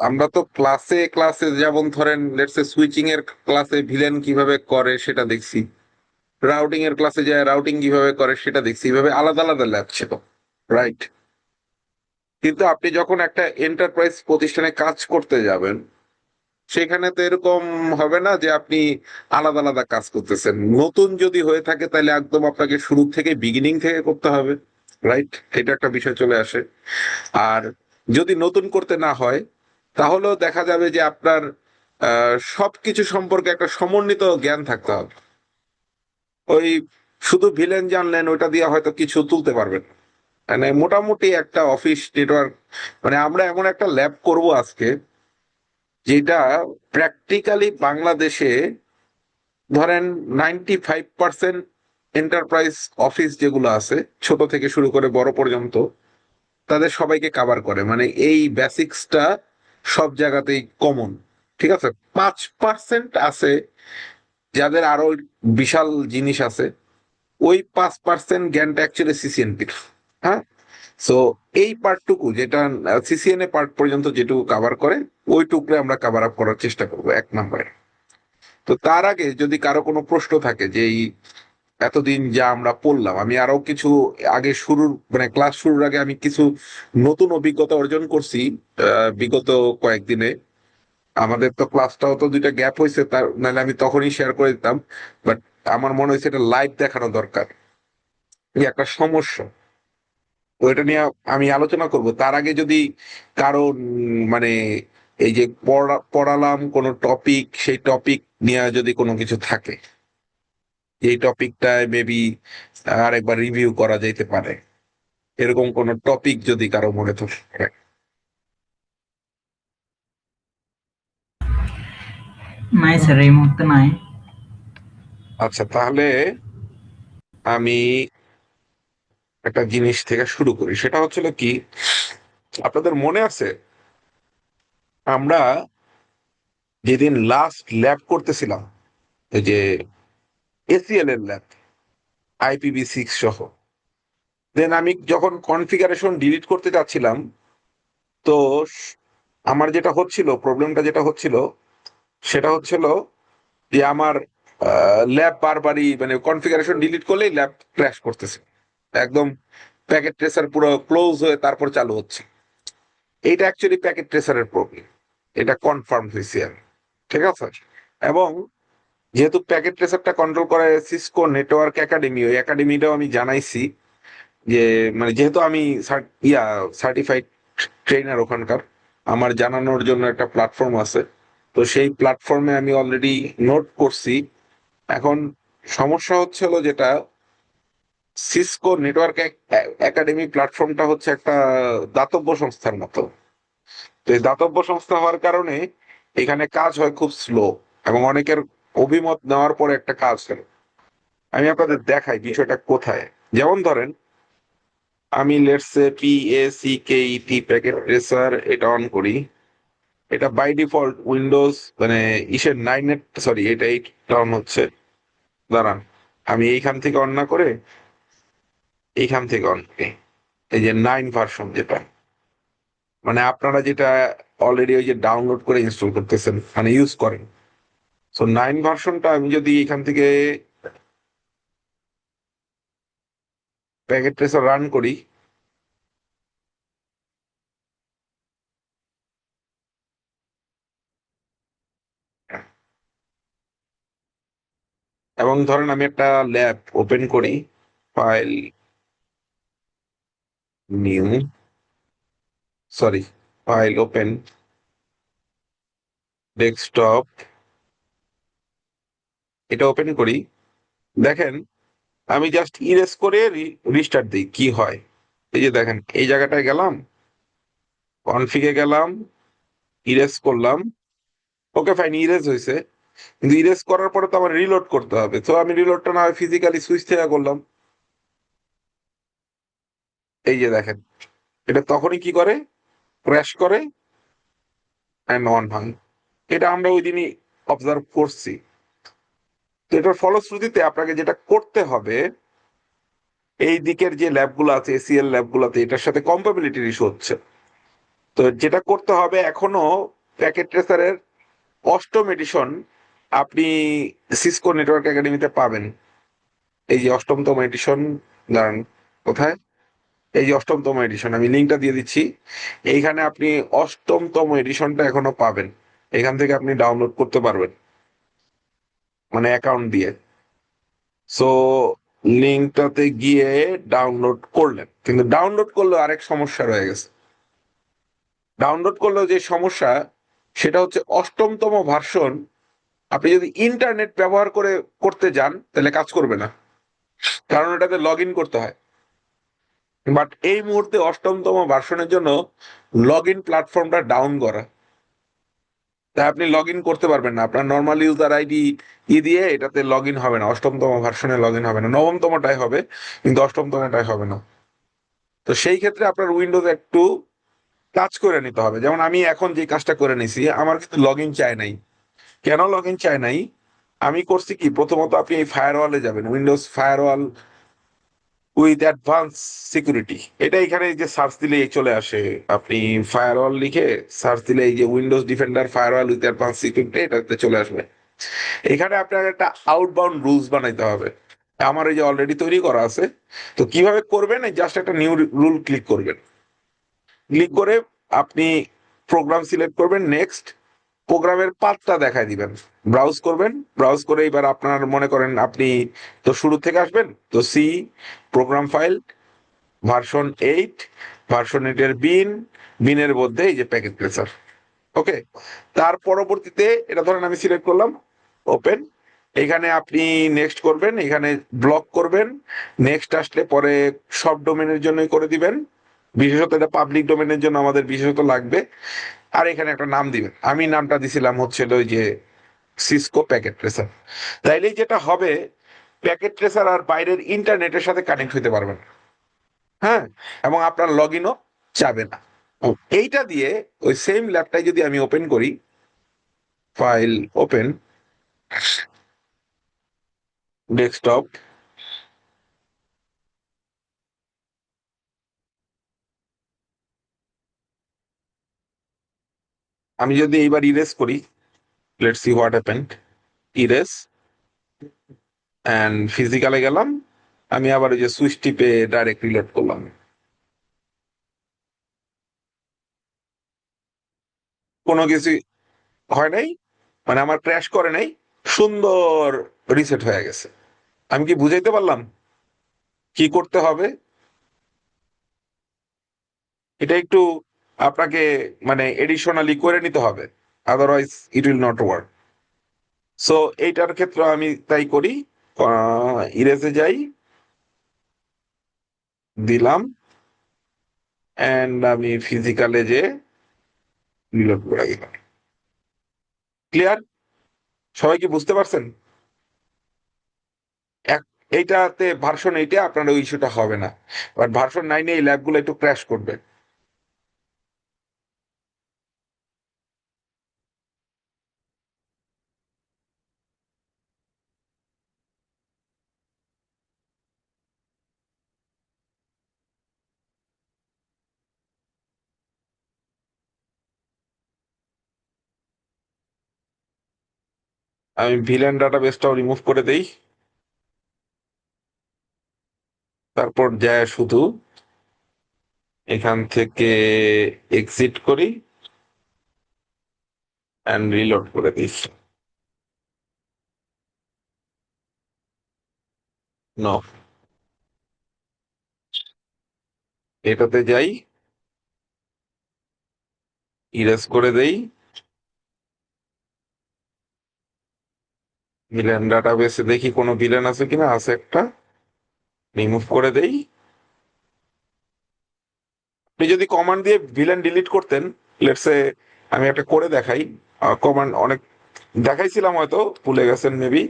আমরা তো ক্লাসে ক্লাসে যেমন ধরেন লেটস সে সুইচিং এর ক্লাসে ভিলেন কিভাবে করে সেটা দেখছি, রাউটিং এর ক্লাসে যায় রাউটিং কিভাবে করে সেটা দেখছি, এইভাবে আলাদা আলাদা ল্যাব ছিল, রাইট? কিন্তু আপনি যখন একটা এন্টারপ্রাইজ প্রতিষ্ঠানে কাজ করতে যাবেন, সেখানে তো এরকম হবে না যে আপনি আলাদা আলাদা কাজ করতেছেন। নতুন যদি হয়ে থাকে তাহলে একদম আপনাকে শুরু থেকে বিগিনিং থেকে করতে হবে, রাইট? এটা একটা বিষয় চলে আসে। আর যদি নতুন করতে না হয়, তাহলেও দেখা যাবে যে আপনার সবকিছু সম্পর্কে একটা সমন্বিত জ্ঞান থাকতে হবে। ওই শুধু ভিলেন জানলেন ওইটা দিয়ে হয়তো কিছু তুলতে পারবেন না। মানে মোটামুটি একটা অফিস নেটওয়ার্ক, মানে আমরা এমন একটা ল্যাব করব আজকে, যেটা প্র্যাকটিক্যালি বাংলাদেশে ধরেন 95% এন্টারপ্রাইজ অফিস যেগুলো আছে, ছোট থেকে শুরু করে বড় পর্যন্ত, তাদের সবাইকে কাভার করে। মানে এই বেসিক্সটা সব জায়গাতেই কমন। ঠিক আছে, 5% আছে যাদের আরো বিশাল জিনিস আছে। ওই 5% জ্ঞানটা অ্যাকচুয়ালি সিসিএনপির। হ্যাঁ, সো এই পার্টটুকু যেটা সিসিএনএ পার্ট পর্যন্ত যেটুকু কাভার করে, ওইটুকুরে আমরা কাভার আপ করার চেষ্টা করবো 1 নম্বরে। তো তার আগে যদি কারো কোনো প্রশ্ন থাকে যে এই এতদিন যা আমরা পড়লাম, আমি আরো কিছু আগে শুরুর মানে ক্লাস শুরুর আগে আমি কিছু নতুন অভিজ্ঞতা অর্জন করছি বিগত কয়েকদিনে। আমাদের তো ক্লাসটাও তো দুইটা গ্যাপ হয়েছে, তার নাহলে আমি তখনই শেয়ার করে দিতাম। বাট আমার মনে হয়েছে এটা লাইভ দেখানো দরকার, এই একটা সমস্যা। তো এটা নিয়ে আমি আলোচনা করব। তার আগে যদি কারো মানে এই যে পড়ালাম কোনো টপিক, সেই টপিক নিয়ে যদি কোনো কিছু থাকে, এই টপিকটায় মেবি আরেকবার রিভিউ করা যাইতে পারে, এরকম কোন টপিক যদি কারো মনে থাকে। নাই স্যার, এই মুহূর্তে নাই। আচ্ছা, তাহলে আমি একটা জিনিস থেকে শুরু করি। সেটা হচ্ছিল কি, আপনাদের মনে আছে আমরা যেদিন লাস্ট ল্যাব করতেছিলাম, এই যে এসিএল এর ল্যাব, IPv6 সহ, দেন আমি যখন কনফিগারেশন ডিলিট করতে যাচ্ছিলাম, তো আমার যেটা হচ্ছিল, প্রবলেমটা যেটা হচ্ছিল সেটা হচ্ছিল যে আমার ল্যাব বারবারই মানে কনফিগারেশন ডিলিট করলেই ল্যাব ক্র্যাশ করতেছে একদম। প্যাকেট ট্রেসার পুরো ক্লোজ হয়ে তারপর চালু হচ্ছে। এইটা অ্যাকচুয়ালি প্যাকেট ট্রেসারের প্রবলেম, এটা কনফার্ম হয়েছে আমি। ঠিক আছে, এবং যেহেতু প্যাকেট ট্রেসারটা কন্ট্রোল করে সিসকো নেটওয়ার্ক একাডেমি, ওই একাডেমিটাও আমি জানাইছি যে মানে যেহেতু আমি সার্টিফাইড ট্রেনার ওখানকার, আমার জানানোর জন্য একটা প্ল্যাটফর্ম আছে। তো সেই প্ল্যাটফর্মে আমি অলরেডি নোট করছি। এখন সমস্যা হচ্ছে হলো যেটা, সিসকো নেটওয়ার্ক একাডেমি প্ল্যাটফর্মটা হচ্ছে একটা দাতব্য সংস্থার মতো। তো এই দাতব্য সংস্থা হওয়ার কারণে এখানে কাজ হয় খুব স্লো, এবং অনেকের অভিমত নেওয়ার পরে একটা কাজ হয়। আমি আপনাদের দেখাই বিষয়টা কোথায়। যেমন ধরেন, আমি let's say PACKET packet tracer এটা অন করি। এটা বাই ডিফল্ট উইন্ডোজ মানে ইসের 9-এর, সরি এটা 8 অন হচ্ছে। দাঁড়ান, আমি এইখান থেকে অন না করে এইখান থেকে অন করি। এই যে 9 ভার্সন যেটা, মানে আপনারা যেটা অলরেডি ওই যে ডাউনলোড করে ইনস্টল করতেছেন মানে ইউজ করেন, সো 9 ভার্সনটা আমি যদি এখান থেকে প্যাকেট ট্রেসার রান করি, এবং ধরেন আমি একটা ল্যাব ওপেন করি, file, new, sorry, file open, desktop, এটা ওপেন করি। দেখেন, আমি জাস্ট ইরেজ করে রিস্টার্ট দিই, কি হয়? এই যে দেখেন, এই জায়গাটায় গেলাম, কনফিগে গেলাম, ইরেজ করলাম, ওকে ফাইন, ইরেজ হয়েছে। কিন্তু ইরেজ করার পরে তো আমার রিলোড করতে হবে, তো আমি রিলোডটা না হয় ফিজিক্যালি সুইচ থেকে করলাম। এই যে দেখেন, এটা তখনই কি করে, ক্র্যাশ করে অ্যান্ড অন হয়। এটা আমরা ওই দিনই অবজার্ভ করছি। তো এটার ফলশ্রুতিতে আপনাকে যেটা করতে হবে, এই দিকের যে ল্যাবগুলো আছে, এসিএল ল্যাবগুলোতে এটার সাথে কম্পাবিলিটির ইস্যু হচ্ছে। তো যেটা করতে হবে এখনো প্যাকেট ট্রেসারের 8ম এডিশন আপনি সিসকো নেটওয়ার্ক একাডেমিতে পাবেন। এই যে 8তম এডিশন, দাঁড়ান কোথায়, এই যে 8তম এডিশন, আমি লিঙ্কটা দিয়ে দিচ্ছি। এইখানে আপনি 8তম এডিশনটা এখনো পাবেন, এখান থেকে আপনি ডাউনলোড করতে পারবেন মানে অ্যাকাউন্ট দিয়ে। সো লিঙ্কটাতে গিয়ে ডাউনলোড করলেন, কিন্তু ডাউনলোড করলেও আরেক সমস্যা রয়ে গেছে। ডাউনলোড করলেও যে সমস্যা সেটা হচ্ছে 8তম ভার্সন আপনি যদি ইন্টারনেট ব্যবহার করে করতে যান তাহলে কাজ করবে না, কারণ এটাতে লগ ইন করতে হয়। বাট এই মুহূর্তে 8তম ভার্সনের জন্য লগ ইন প্ল্যাটফর্মটা ডাউন করা, তাই আপনি লগ ইন করতে পারবেন না। আপনার নর্মাল ইউজার আইডি দিয়ে এটাতে লগ ইন হবে না, 8তম ভার্সনে লগ ইন হবে না। 9তমটাই হবে, কিন্তু 8তমটাই হবে না। তো সেই ক্ষেত্রে আপনার উইন্ডোজ একটু কাজ করে নিতে হবে। যেমন আমি এখন যে কাজটা করে নিছি, আমার কিন্তু লগ ইন চাই নাই। কেন লগ ইন চাই নাই? আমি করছি কি, প্রথমত আপনি এই ফায়ারওয়ালে যাবেন, Windows firewall with advance security, এটা এখানে এই যে সার্চ দিলে চলে আসে। আপনি ফায়ারওয়াল লিখে সার্চ দিলে এই যে Windows defender firewall with advance security, এটাতে চলে আসবে। এখানে আপনার একটা আউটবাউন্ড রুলস বানাইতে হবে, আমার এই যে অলরেডি তৈরি করা আছে। তো কিভাবে করবেন, এই জাস্ট একটা নিউ রুল ক্লিক করবেন, ক্লিক করে আপনি প্রোগ্রাম সিলেক্ট করবেন, নেক্সট, প্রোগ্রামের পাথটা দেখায় দিবেন, ব্রাউজ করবেন, ব্রাউজ করে এবার আপনার মনে করেন আপনি তো শুরু থেকে আসবেন, তো C program file version 8, version 8 এর বিনের মধ্যে এই যে প্যাকেট ট্রেসার। ওকে, তার পরবর্তীতে এটা ধরেন আমি সিলেক্ট করলাম, ওপেন, এখানে আপনি নেক্সট করবেন, এখানে ব্লক করবেন, নেক্সট আসলে পরে সব ডোমেনের জন্যই করে দিবেন, বিশেষত এটা পাবলিক ডোমেনের জন্য আমাদের বিশেষত লাগবে। আর এখানে একটা নাম দিবেন, আমি নামটা দিছিলাম হচ্ছে ওই যে সিসকো প্যাকেট ট্রেসার। তাইলেই যেটা হবে, প্যাকেট ট্রেসার আর বাইরের ইন্টারনেটের সাথে কানেক্ট হইতে পারবেন, হ্যাঁ, এবং আপনার লগ ইনও যাবে না। এইটা দিয়ে ওই সেম ল্যাবটাই যদি আমি ওপেন করি, ফাইল ওপেন, ডেস্কটপ, আমি যদি এইবার ইরেজ করি, let's see what happened, erase, and ফিজিক্যালে গেলাম, আমি আবার ওই যে সুইচ টিপে ডাইরেক্ট রিলোড করলাম, কোনো কিছু হয় নাই, মানে আমার ক্র্যাশ করে নাই, সুন্দর রিসেট হয়ে গেছে। আমি কি বুঝাইতে পারলাম কি করতে হবে? এটা একটু আপনাকে মানে এডিশনালি করে নিতে হবে, otherwise it will not work. So এইটার ক্ষেত্রে আমি তাই করি, ইরেজে যাই, দিলাম, এন্ড আমি ফিজিক্যালে যে রিলোড করে দিলাম। ক্লিয়ার? সবাই কি বুঝতে পারছেন? এইটাতে ভার্সন 8 আপনার ওই ইস্যুটা হবে না, বাট ভার্সন 9 এই ল্যাবগুলো একটু ক্র্যাশ করবে। আমি ভিলেন ডাটাবেসটাও রিমুভ করে দেই, তারপর যায় শুধু এখান থেকে এক্সিট করি এন্ড রিলোড করে দিই। নো, এটাতে যাই, ইরেজ করে দেই, ভিলেন ডাটাবেসে দেখি কোনো ভিলেন আছে কিনা, আছে একটা, রিমুভ করে দেই। আপনি যদি কমান্ড দিয়ে ভিলেন ডিলিট করতেন, লেটসে আমি একটা করে দেখাই, কমান্ড অনেক দেখাইছিলাম, হয়তো ভুলে গেছেন মেবি,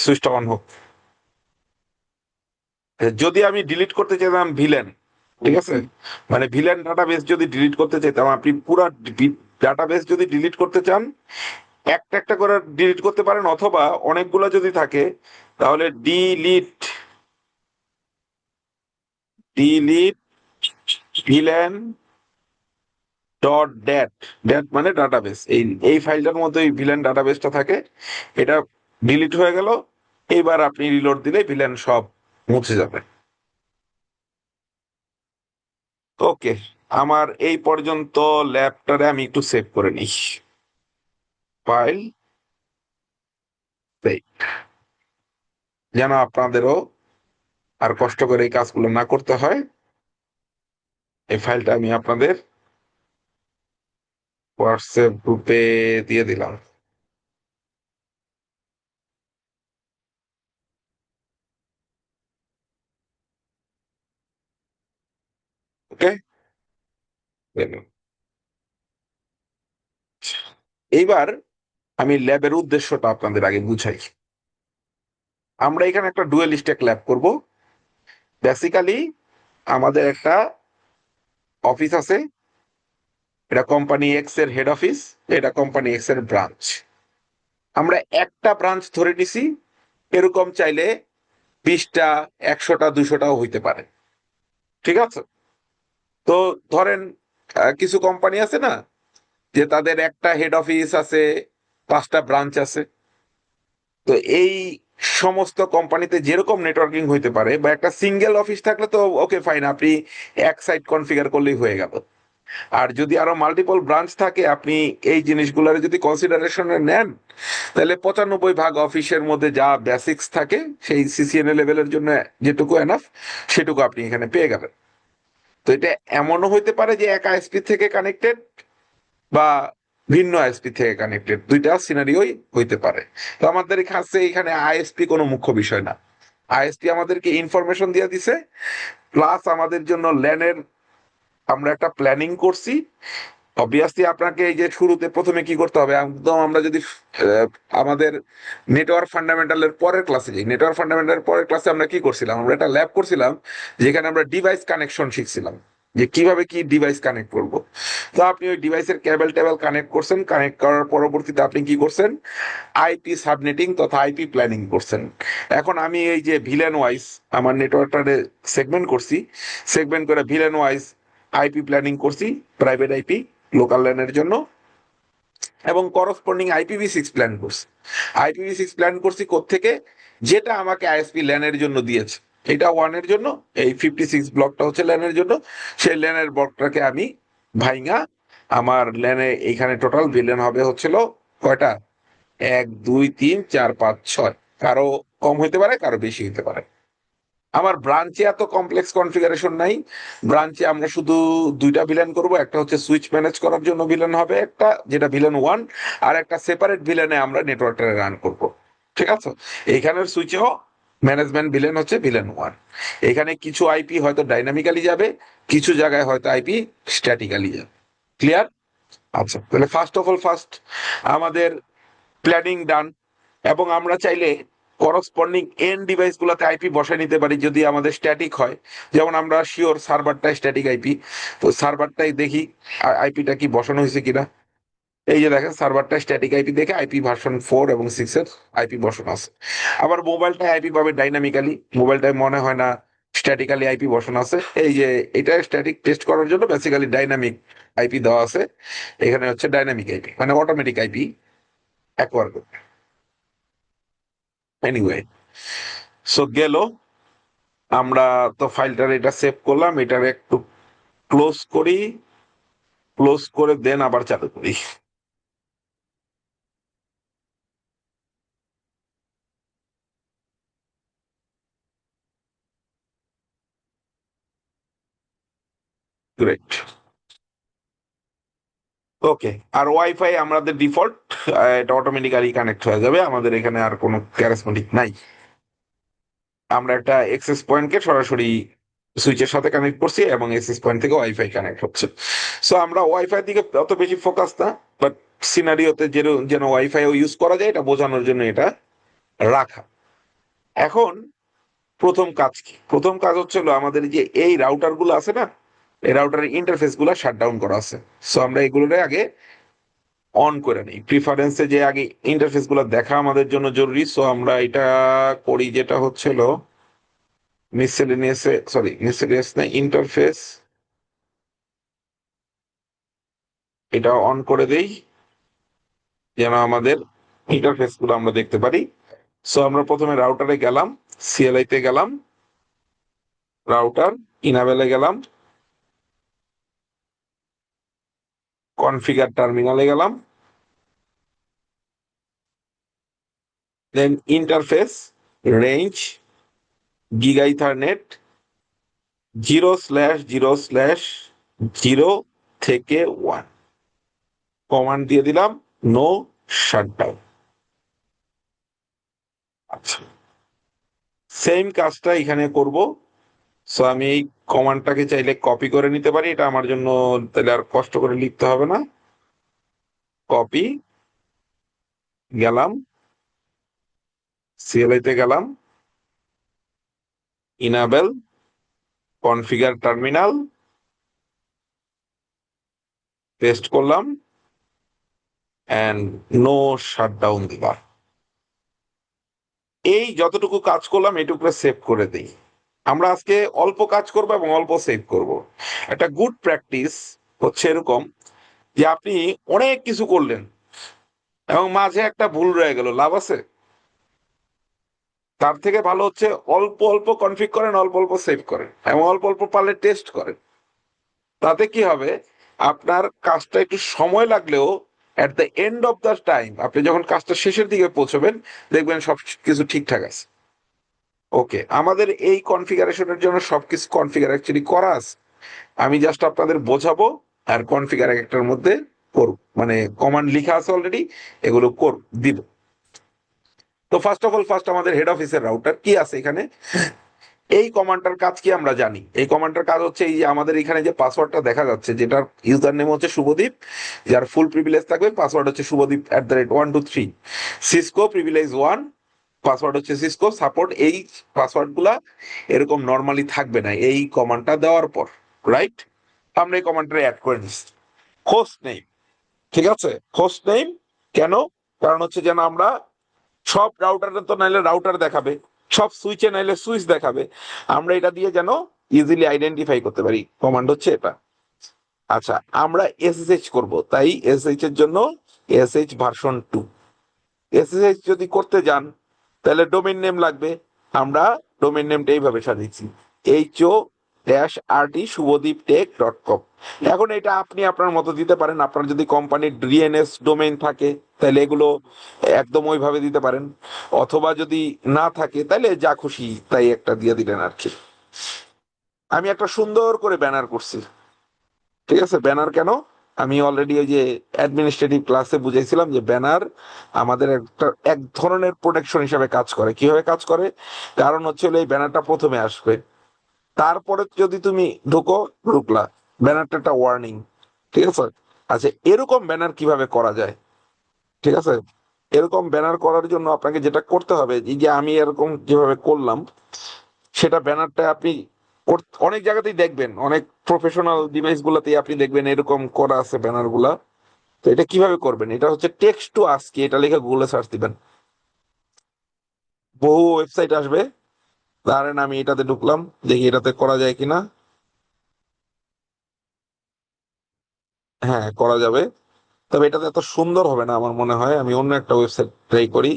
সুইচটা অন হোক। যদি আমি ডিলিট করতে চাইতাম ভিলেন, ঠিক আছে, মানে ভিলেন ডাটাবেস যদি ডিলিট করতে চাইতাম, আপনি পুরো ডাটাবেস যদি ডিলিট করতে চান, একটা একটা করে ডিলিট করতে পারেন, অথবা অনেকগুলো যদি থাকে তাহলে delete, delete villain dot that, that মানে ডাটাবেস। এই ফাইলটার মধ্যে এই ভিলেন ডাটাবেসটা থাকে। এটা ডিলিট হয়ে গেল, এইবার আপনি রিলোড দিলে ভিলেন সব মুছে যাবে। ওকে, আমার এই পর্যন্ত ল্যাবটারে আমি একটু সেভ করে নিই। ফাইল সেভ, যেন আপনাদেরও আর কষ্ট করে এই কাজগুলো না করতে হয়। এই ফাইলটা আমি আপনাদের হোয়াটসঅ্যাপ গ্রুপে দিয়ে দিলাম। ওকে, এইবার আমি ল্যাবের উদ্দেশ্যটা আপনাদের আগে বুঝাই। আমরা এখানে একটা ডুয়েল স্ট্যাক ল্যাব করব। বেসিক্যালি আমাদের একটা অফিস আছে, এটা কোম্পানি এক্স এর হেড অফিস, এটা কোম্পানি এক্স এর ব্রাঞ্চ। আমরা একটা ব্রাঞ্চ ধরে নিছি, এরকম চাইলে 20টা, 100টা, 200টাও হইতে পারে। ঠিক আছে? তো ধরেন কিছু কোম্পানি আছে না, যে তাদের একটা হেড অফিস আছে, 5টা ব্রাঞ্চ আছে। তো এই সমস্ত কোম্পানিতে যেরকম নেটওয়ার্কিং হইতে পারে, বা একটা সিঙ্গেল অফিস থাকলে তো ওকে ফাইন, আপনি এক সাইট কনফিগার করলেই হয়ে গেল। আর যদি আরো মাল্টিপল ব্রাঞ্চ থাকে, আপনি এই জিনিসগুলোর যদি কনসিডারেশনে নেন, তাহলে 95 ভাগ অফিসের মধ্যে যা বেসিক্স থাকে সেই সিসিএনএ লেভেলের জন্য যেটুকু এনাফ, সেটুকু আপনি এখানে পেয়ে গেলেন। তো এটা এমনও হইতে পারে যে এক আইএসপি থেকে কানেক্টেড, বা ভিন্ন আইএসপি থেকে কানেক্টেড, দুইটা সিনারিওই হইতে পারে। তো আমাদের কাছে এখানে আইএসপি কোনো মুখ্য বিষয় না। আইএসপি আমাদেরকে ইনফরমেশন দিয়ে দিছে, প্লাস আমাদের জন্য ল্যানের আমরা একটা প্ল্যানিং করছি। অবভিয়াসলি আপনাকে এই যে শুরুতে প্রথমে কি করতে হবে, একদম আমরা যদি আহ, আমাদের নেটওয়ার্ক ফান্ডামেন্টালের পরের ক্লাসে যাই, নেটওয়ার্ক ফান্ডামেন্টালের পরের ক্লাসে আমরা কি করছিলাম, আমরা একটা ল্যাব করছিলাম যেখানে আমরা ডিভাইস কানেকশন শিখছিলাম, যে কিভাবে কি ডিভাইস কানেক্ট করব। তো আপনি ওই ডিভাইসের কেবল টেবল কানেক্ট করছেন, কানেক্ট করার পরবর্তীতে আপনি কি করছেন, আইপি সাবনেটিং তথা আইপি প্ল্যানিং করছেন। এখন আমি এই যে ভিলেন ওয়াইজ আমার নেটওয়ার্কটারে সেগমেন্ট করছি, সেগমেন্ট করে ভিলেন ওয়াইজ আইপি প্ল্যানিং করছি, প্রাইভেট আইপি লোকাল ল্যানের জন্য, এবং করসপন্ডিং IPv6 প্ল্যান করছি। IPv6 প্ল্যান করছি কোত্থেকে, যেটা আমাকে আইএসপি ল্যানের জন্য দিয়েছে। এটা ওয়ানের জন্য, এই 56 ব্লকটা হচ্ছে ল্যানের জন্য। সেই ল্যানের ব্লকটাকে আমি ভাইঙ্গা আমার ল্যানে এইখানে টোটাল ভিলেন হবে হচ্ছিল কয়টা, 1 2 3 4 5 6, কারো কম হইতে পারে, কারো বেশি হইতে পারে। আমার ব্রাঞ্চে এত কমপ্লেক্স কনফিগারেশন নাই। ব্রাঞ্চে আমরা শুধু দুইটা ভিলেন করব, একটা হচ্ছে সুইচ ম্যানেজ করার জন্য ভিলেন হবে একটা, যেটা ভিলেন 1, আর একটা সেপারেট ভিলেনে আমরা নেটওয়ার্কটা রান করব। ঠিক আছে? এইখানের সুইচেও ম্যানেজমেন্ট ভিলেন হচ্ছে ভিলেন 1। এখানে কিছু আইপি হয়তো ডাইনামিক্যালি যাবে, কিছু জায়গায় হয়তো আইপি স্ট্যাটিক্যালি যাবে। ক্লিয়ার? আচ্ছা, তাহলে ফার্স্ট আমাদের প্ল্যানিং ডান, এবং আমরা চাইলে করসপন্ডিং এন ডিভাইস গুলাতে আইপি বসাই নিতে পারি যদি আমাদের স্ট্যাটিক হয়। যেমন আমরা শিওর সার্ভারটাই স্ট্যাটিক আইপি, তো সার্ভারটাই দেখি আইপিটা কি বসানো হয়েছে কিনা। এই যে দেখেন সার্ভারটা স্ট্যাটিক আইপি দেখে আইপি ভার্সন 4 এবং 6 এর আইপি বসানো আছে। আবার মোবাইলটায় আইপি পাবে ডাইনামিক্যালি, মোবাইলটায় মনে হয় না স্ট্যাটিক্যালি আইপি বসানো আছে। এই যে এটা স্ট্যাটিক টেস্ট করার জন্য বেসিক্যালি ডাইনামিক আইপি দেওয়া আছে। এখানে হচ্ছে ডাইনামিক আইপি মানে অটোমেটিক আইপি অ্যাকোয়ার করবে। এনিওয়ে, সো গেল, আমরা তো ফাইলটার এটা সেভ করলাম, এটার একটু ক্লোজ করি, ক্লোজ করে দেন আবার চালু করি। গ্রেট। ওকে, আর ওয়াইফাই আমাদের ডিফল্ট, এটা অটোমেটিক্যালি কানেক্ট হয়ে যাবে, আমাদের এখানে আর কোনো ক্যারেসমেটিক নাই। আমরা একটা এক্সেস পয়েন্টকে সরাসরি সুইচের সাথে কানেক্ট করছি, এবং এক্সেস পয়েন্ট থেকে ওয়াইফাই কানেক্ট হচ্ছে। সো আমরা ওয়াইফাই দিকে অত বেশি ফোকাস না, বাট সিনারিওতে যেন ওয়াইফাই ইউজ করা যায় এটা বোঝানোর জন্য এটা রাখা। এখন প্রথম কাজ কি, প্রথম কাজ হচ্ছিল আমাদের যে এই রাউটার গুলো আছে না, এই রাউটারের ইন্টারফেস গুলা শাটডাউন করা আছে। সো আমরা এগুলোরে আগে অন করে নিই, প্রিফারেন্সে যে আগে ইন্টারফেস গুলো দেখা আমাদের জন্য জরুরি। সো আমরা এটা করি, যেটা হচ্ছিল মিসেলেনিয়াস, সরি মিসেলেনিয়াস না, ইন্টারফেস এটা অন করে দেই যেন আমাদের ইন্টারফেস গুলো আমরা দেখতে পারি। সো আমরা প্রথমে রাউটারে গেলাম, সিএলআই তে গেলাম, রাউটার ইনাবেলে গেলাম, কনফিগার টার্মিনালে গেলাম, দেন ইন্টারফেস, রেঞ্জ, গিগা ইথারনেট 0/0/0 থেকে 1 কমান্ড দিয়ে দিলাম, নো শাটডাউন। আচ্ছা, সেম কাজটা এখানে করব। সো আমি এই কমান্ডটাকে চাইলে কপি করে নিতে পারি, এটা আমার জন্য তাহলে আর কষ্ট করে লিখতে হবে না। কপি, গেলাম, সিএলআই তে গেলাম, ইনাবেল, কনফিগার টার্মিনাল, পেস্ট করলাম, এন্ড নো শাটডাউন দিলাম। এই যতটুকু কাজ করলাম এটুকু সেভ করে দিই। আমরা আজকে অল্প কাজ করব এবং অল্প সেভ করব। একটা গুড প্র্যাকটিস হচ্ছে এরকম যে আপনি অনেক কিছু করলেন এবং মাঝে একটা ভুল রয়ে গেল, লাভ আছে? তার থেকে ভালো হচ্ছে অল্প অল্প কনফিগ করেন, অল্প অল্প সেভ করেন এবং অল্প অল্প পারলে টেস্ট করেন। তাতে কি হবে, আপনার কাজটা একটু সময় লাগলেও at the end of the time আপনি যখন কাজটা শেষের দিকে পৌঁছবেন দেখবেন সব কিছু ঠিকঠাক আছে। ওকে, আমাদের এই কনফিগারেশনের জন্য সবকিছু কনফিগার অ্যাকচুয়ালি করা আছে। আমি জাস্ট আপনাদের বোঝাবো আর কনফিগার একটার মধ্যে করব, মানে কমান্ড লিখা আছে অলরেডি, এগুলো দিব। তো ফার্স্ট আমাদের হেড অফিসের রাউটার কি আছে এখানে। এই কমান্ডটার কাজ কি আমরা জানি। এই কমান্ডটার কাজ হচ্ছে এই যে আমাদের এখানে যে পাসওয়ার্ডটা দেখা যাচ্ছে, যেটার ইউজার নেম হচ্ছে শুভদীপ, যার ফুল প্রিভিলেজ থাকবে, পাসওয়ার্ড হচ্ছে শুভদীপ@123, সিসকো প্রিভিলেজ 1, পাসওয়ার্ড হচ্ছে সিসকো সাপোর্ট। এই পাসওয়ার্ড গুলা এরকম নর্মালি থাকবে না এই কমান্ডটা দেওয়ার পর, রাইট? আমরা এই কমান্ডটা অ্যাড করে নিচ্ছি। হোস্ট নেম, ঠিক আছে, হোস্ট নেম কেন? কারণ হচ্ছে যেন আমরা সব রাউটারে তো নাইলে রাউটার দেখাবে, সব সুইচে নাইলে সুইচ দেখাবে, আমরা এটা দিয়ে যেন ইজিলি আইডেন্টিফাই করতে পারি, কমান্ড হচ্ছে এটা। আচ্ছা, আমরা এসএসএইচ করব, তাই এসএসএইচ এর জন্য এসএসএইচ ভার্সন 2। এসএসএইচ যদি করতে যান তাহলে ডোমেইন নেম লাগবে। আমরা ডোমেইন নেমটা এইভাবে সাজিয়েছি, ho-rt-shubhodiptech.com। এখন এটা আপনি আপনার মতো দিতে পারেন, আপনার যদি কোম্পানির ডিএনএস ডোমেইন থাকে তাহলে এগুলো একদম ওইভাবে দিতে পারেন, অথবা যদি না থাকে তাহলে যা খুশি তাই একটা দিয়ে দিলেন আর কি। আমি একটা সুন্দর করে ব্যানার করছি, ঠিক আছে। ব্যানার কেন, আমি অলরেডি ওই যে অ্যাডমিনিস্ট্রেটিভ ক্লাসে বুঝাইছিলাম যে ব্যানার আমাদের একটা এক ধরনের প্রোটেকশন হিসাবে কাজ করে। কিভাবে কাজ করে, কারণ হচ্ছে এই ব্যানারটা প্রথমে আসবে, তারপরে যদি তুমি ঢুকলা, ব্যানারটা একটা ওয়ার্নিং, ঠিক আছে। আচ্ছা, এরকম ব্যানার কিভাবে করা যায়, ঠিক আছে। এরকম ব্যানার করার জন্য আপনাকে যেটা করতে হবে, এই যে আমি এরকম যেভাবে করলাম, সেটা ব্যানারটা আপনি অনেক জায়গাতেই দেখবেন, অনেক প্রফেশনাল ডিভাইস গুলাতেই আপনি দেখবেন এরকম করা আছে ব্যানার গুলা। তো এটা কিভাবে করবেন, এটা হচ্ছে টেক্সট টু আস্কি, এটা লিখে গুগলে সার্চ দিবেন, বহু ওয়েবসাইট আসবে। ধরেন আমি এটাতে ঢুকলাম, দেখি এটাতে করা যায় কিনা। হ্যাঁ, করা যাবে, তবে এটাতে এত সুন্দর হবে না আমার মনে হয়। আমি অন্য একটা ওয়েবসাইট ট্রাই করি,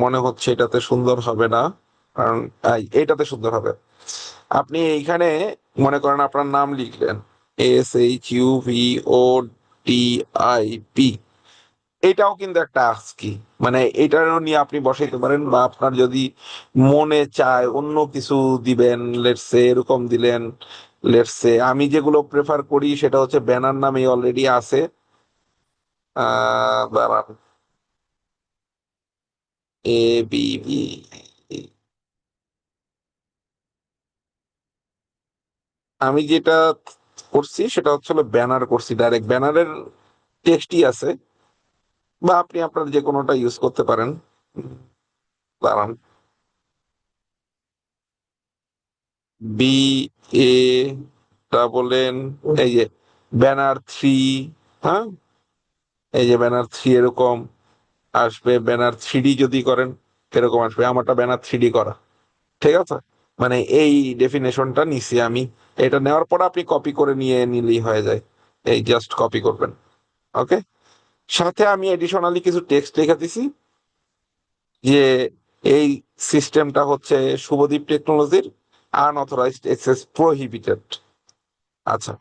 মনে হচ্ছে এটাতে সুন্দর হবে না, কারণ এইটাতে সুন্দর হবে। আপনি এইখানে মনে করেন আপনার নাম লিখলেন, SHUVODIP, এটাও কিন্তু একটা আস্কি, মানে এটারও নিয়ে আপনি বসাইতে পারেন, বা আপনার যদি মনে চায় অন্য কিছু দিবেন, লেটসে এরকম দিলেন। লেটসে আমি যেগুলো প্রেফার করি সেটা হচ্ছে ব্যানার নামে অলরেডি আছে। দাঁড়ান, ABB, আমি যেটা করছি সেটা হচ্ছে ব্যানার করছি, ডাইরেক্ট ব্যানারের টেক্সটই আছে, বা আপনি আপনার যে কোনোটা ইউজ করতে পারেন। দাঁড়ান, BA টা বলেন, এই যে ব্যানার 3, হ্যাঁ, এই যে ব্যানার 3 এরকম আসবে। ব্যানার 3D যদি করেন এরকম আসবে, আমারটা ব্যানার 3D করা, ঠিক আছে। মানে এই ডেফিনেশনটা নিছি আমি, এটা নেওয়ার পর আপনি কপি করে নিয়ে নিলেই হয়ে যায়। এই জাস্ট কপি করবেন। ওকে, সাথে আমি এডিশনালি কিছু টেক্সট লিখে দিছি যে এই সিস্টেমটা হচ্ছে শুভদীপ টেকনোলজির, আনঅথরাইজড অ্যাক্সেস প্রহিবিটেড। আচ্ছা,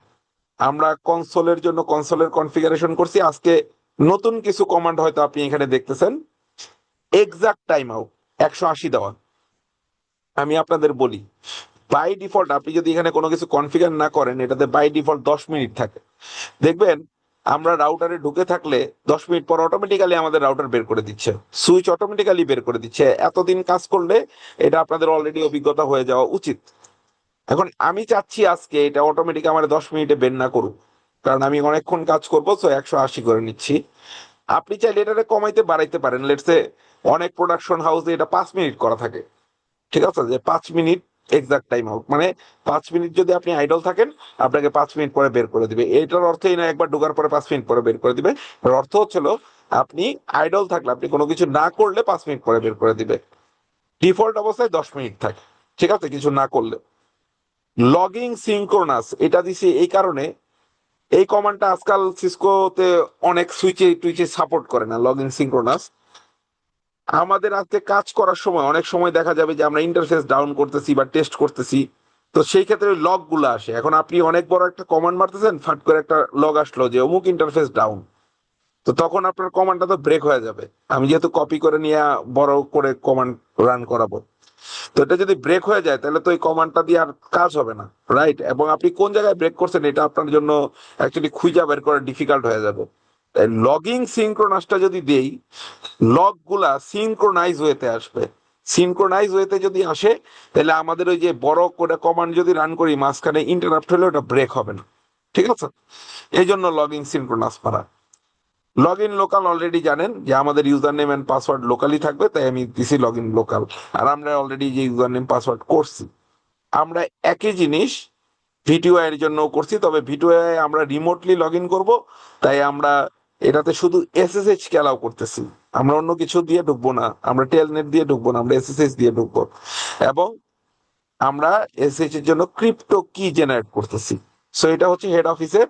আমরা কনসোলের জন্য কনসোলের কনফিগারেশন করছি। আজকে নতুন কিছু কমান্ড হয়তো আপনি এখানে দেখতেছেন। এক্সাক্ট টাইম আউট 180 দেওয়া। আমি আপনাদের বলি, বাই ডিফল্ট আপনি যদি এখানে কোনো কিছু কনফিগার না করেন, এটাতে বাই ডিফল্ট 10 মিনিট থাকে। দেখবেন আমরা রাউটারে ঢুকে থাকলে 10 মিনিট পর অটোমেটিক্যালি আমাদের রাউটার বের করে দিচ্ছে, সুইচ অটোমেটিক্যালি বের করে দিচ্ছে। এতদিন কাজ করলে এটা আপনাদের অলরেডি অভিজ্ঞতা হয়ে যাওয়া উচিত। এখন আমি চাচ্ছি আজকে এটা অটোমেটিক আমার 10 মিনিটে বের না করুক, কারণ আমি অনেকক্ষণ কাজ করবো, তো 180 করে নিচ্ছি। আপনি চাইলে এটাকে কমাইতে বাড়াইতে পারেন। লেটসে অনেক প্রোডাকশন হাউসে এটা 5 মিনিট করা থাকে, ঠিক আছে, যে 5 মিনিট এক্সাক্ট টাইম আউট, মানে 5 মিনিট যদি আপনি আইডল থাকেন আপনাকে 5 মিনিট পরে বের করে দিবে। এটার অর্থই না একবার ঢোকার পরে 5 মিনিট পরে বের করে দিবে। এর অর্থ হচ্ছিল আপনি আইডল থাকলে, আপনি কোনো কিছু না করলে 5 মিনিট পরে বের করে দিবে। ডিফল্ট অবস্থায় 10 মিনিট থাকে, ঠিক আছে, কিছু না করলে। লগিং সিনক্রোনাস এটা দিছি এই কারণে, এই কমান্ডটা আজকাল সিসকোতে অনেক সুইচে টুইচে সাপোর্ট করে না লগইন সিনক্রোনাস। আমাদের আজকে কাজ করার সময় অনেক সময় দেখা যাবে যে আমরা ইন্টারফেস ডাউন করতেছি বা টেস্ট করতেছি, তো সেই ক্ষেত্রে লগ গুলো আসে। এখন আপনি অনেক বড় একটা কমান্ড মারতেছেন, ফাট করে একটা লগ আসলো যে অমুক ইন্টারফেস ডাউন, তো তখন আপনার কমান্ডটা তো ব্রেক হয়ে যাবে। আমি যেহেতু কপি করে নিয়ে বড় করে কমান্ড রান করাবো, তো এটা যদি ব্রেক হয়ে যায় তাহলে তো এই কমান্ডটা দিয়ে আর কাজ হবে না, রাইট? এবং আপনি কোন জায়গায় ব্রেক করছেন এটা আপনার জন্য অ্যাকচুয়ালি খুঁজে বের করা ডিফিকাল্ট হয়ে যাবে। লগিং সিনক্রোনাসটা যদি দেই, লগ গুলা সিনক্রোনাইজ ওয়েতে আসবে। সিনক্রোনাইজ ওয়েতে যদি আসে তাহলে আমাদের ওই যে বড় করে কমান্ড যদি রান করি মাঝখানে ইন্টারাপ্ট হলে ওটা ব্রেক হবে না, ঠিক আছে। এই জন্য লগিং সিনক্রোনাস করা। লগ ইন লোকাল অলরেডি জানেন যে আমাদের user name and password locally থাকবে, তাই আমি দিছি লগ ইন লোকাল। আর আমরা অলরেডি যে ইউজার নেম পাসওয়ার্ড করছি, আমরা একই জিনিস ভিটিও এর জন্য করছি, তবে ভিটিও আমরা রিমোটলি লগ ইন করবো, তাই আমরা এটাতে শুধু এসএসএইচ কে অ্যালাউ করতেছি। আমরা অন্য কিছু দিয়ে ঢুকবো না, আমরা টেলনেট দিয়ে ঢুকবো না, আমরা এসএসএইচ দিয়ে ঢুকবো। এবং আমরা এসএসএইচ এর জন্য ক্রিপ্টো কি জেনারেট করতেছি। সো এটা হচ্ছে হেড অফিসের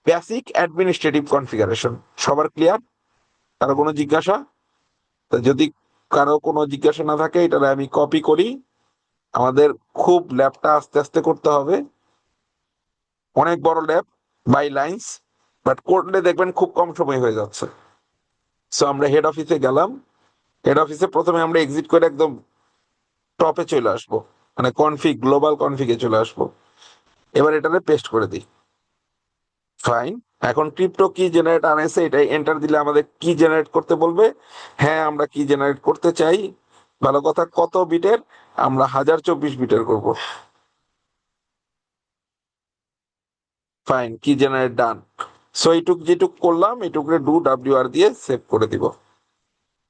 বেসিক অ্যাডমিনিস্ট্রেটিভ কনফিগারেশন। সবার ক্লিয়ার? কারো কোনো জিজ্ঞাসা? তো যদি কারো কোনো জিজ্ঞাসা না থাকে, এটা আমি কপি করি। আমাদের খুব ল্যাবটা আস্তে আস্তে করতে হবে, অনেক বড় ল্যাব, বাই লাইন্স, বাট করলে দেখবেন খুব কম সময় হয়ে যাচ্ছে। সো আমরা হেড অফিসে গেলাম। হেড অফিসে প্রথমে আমরা এক্সিট করে একদম টপে চলে আসবো, মানে কনফিগ, গ্লোবাল কনফিগে চলে আসবো। এবার এটাতে পেস্ট করে দিই। ফাইন। এখন ক্রিপ্টো কি জেনারেট আনএসে এটা এন্টার দিলে আমাদের কি জেনারেট করতে বলবে। হ্যাঁ, আমরা কি জেনারেট করতে চাই। ভালো কথা, কত বিটের? আমরা 1024 বিটের করব। ফাইন, কি জেনারেট ডান। সো এইটুক যেটুক করলাম এটুকরে ডু ডাব্লিউ আর দিয়ে সেভ করে দিব।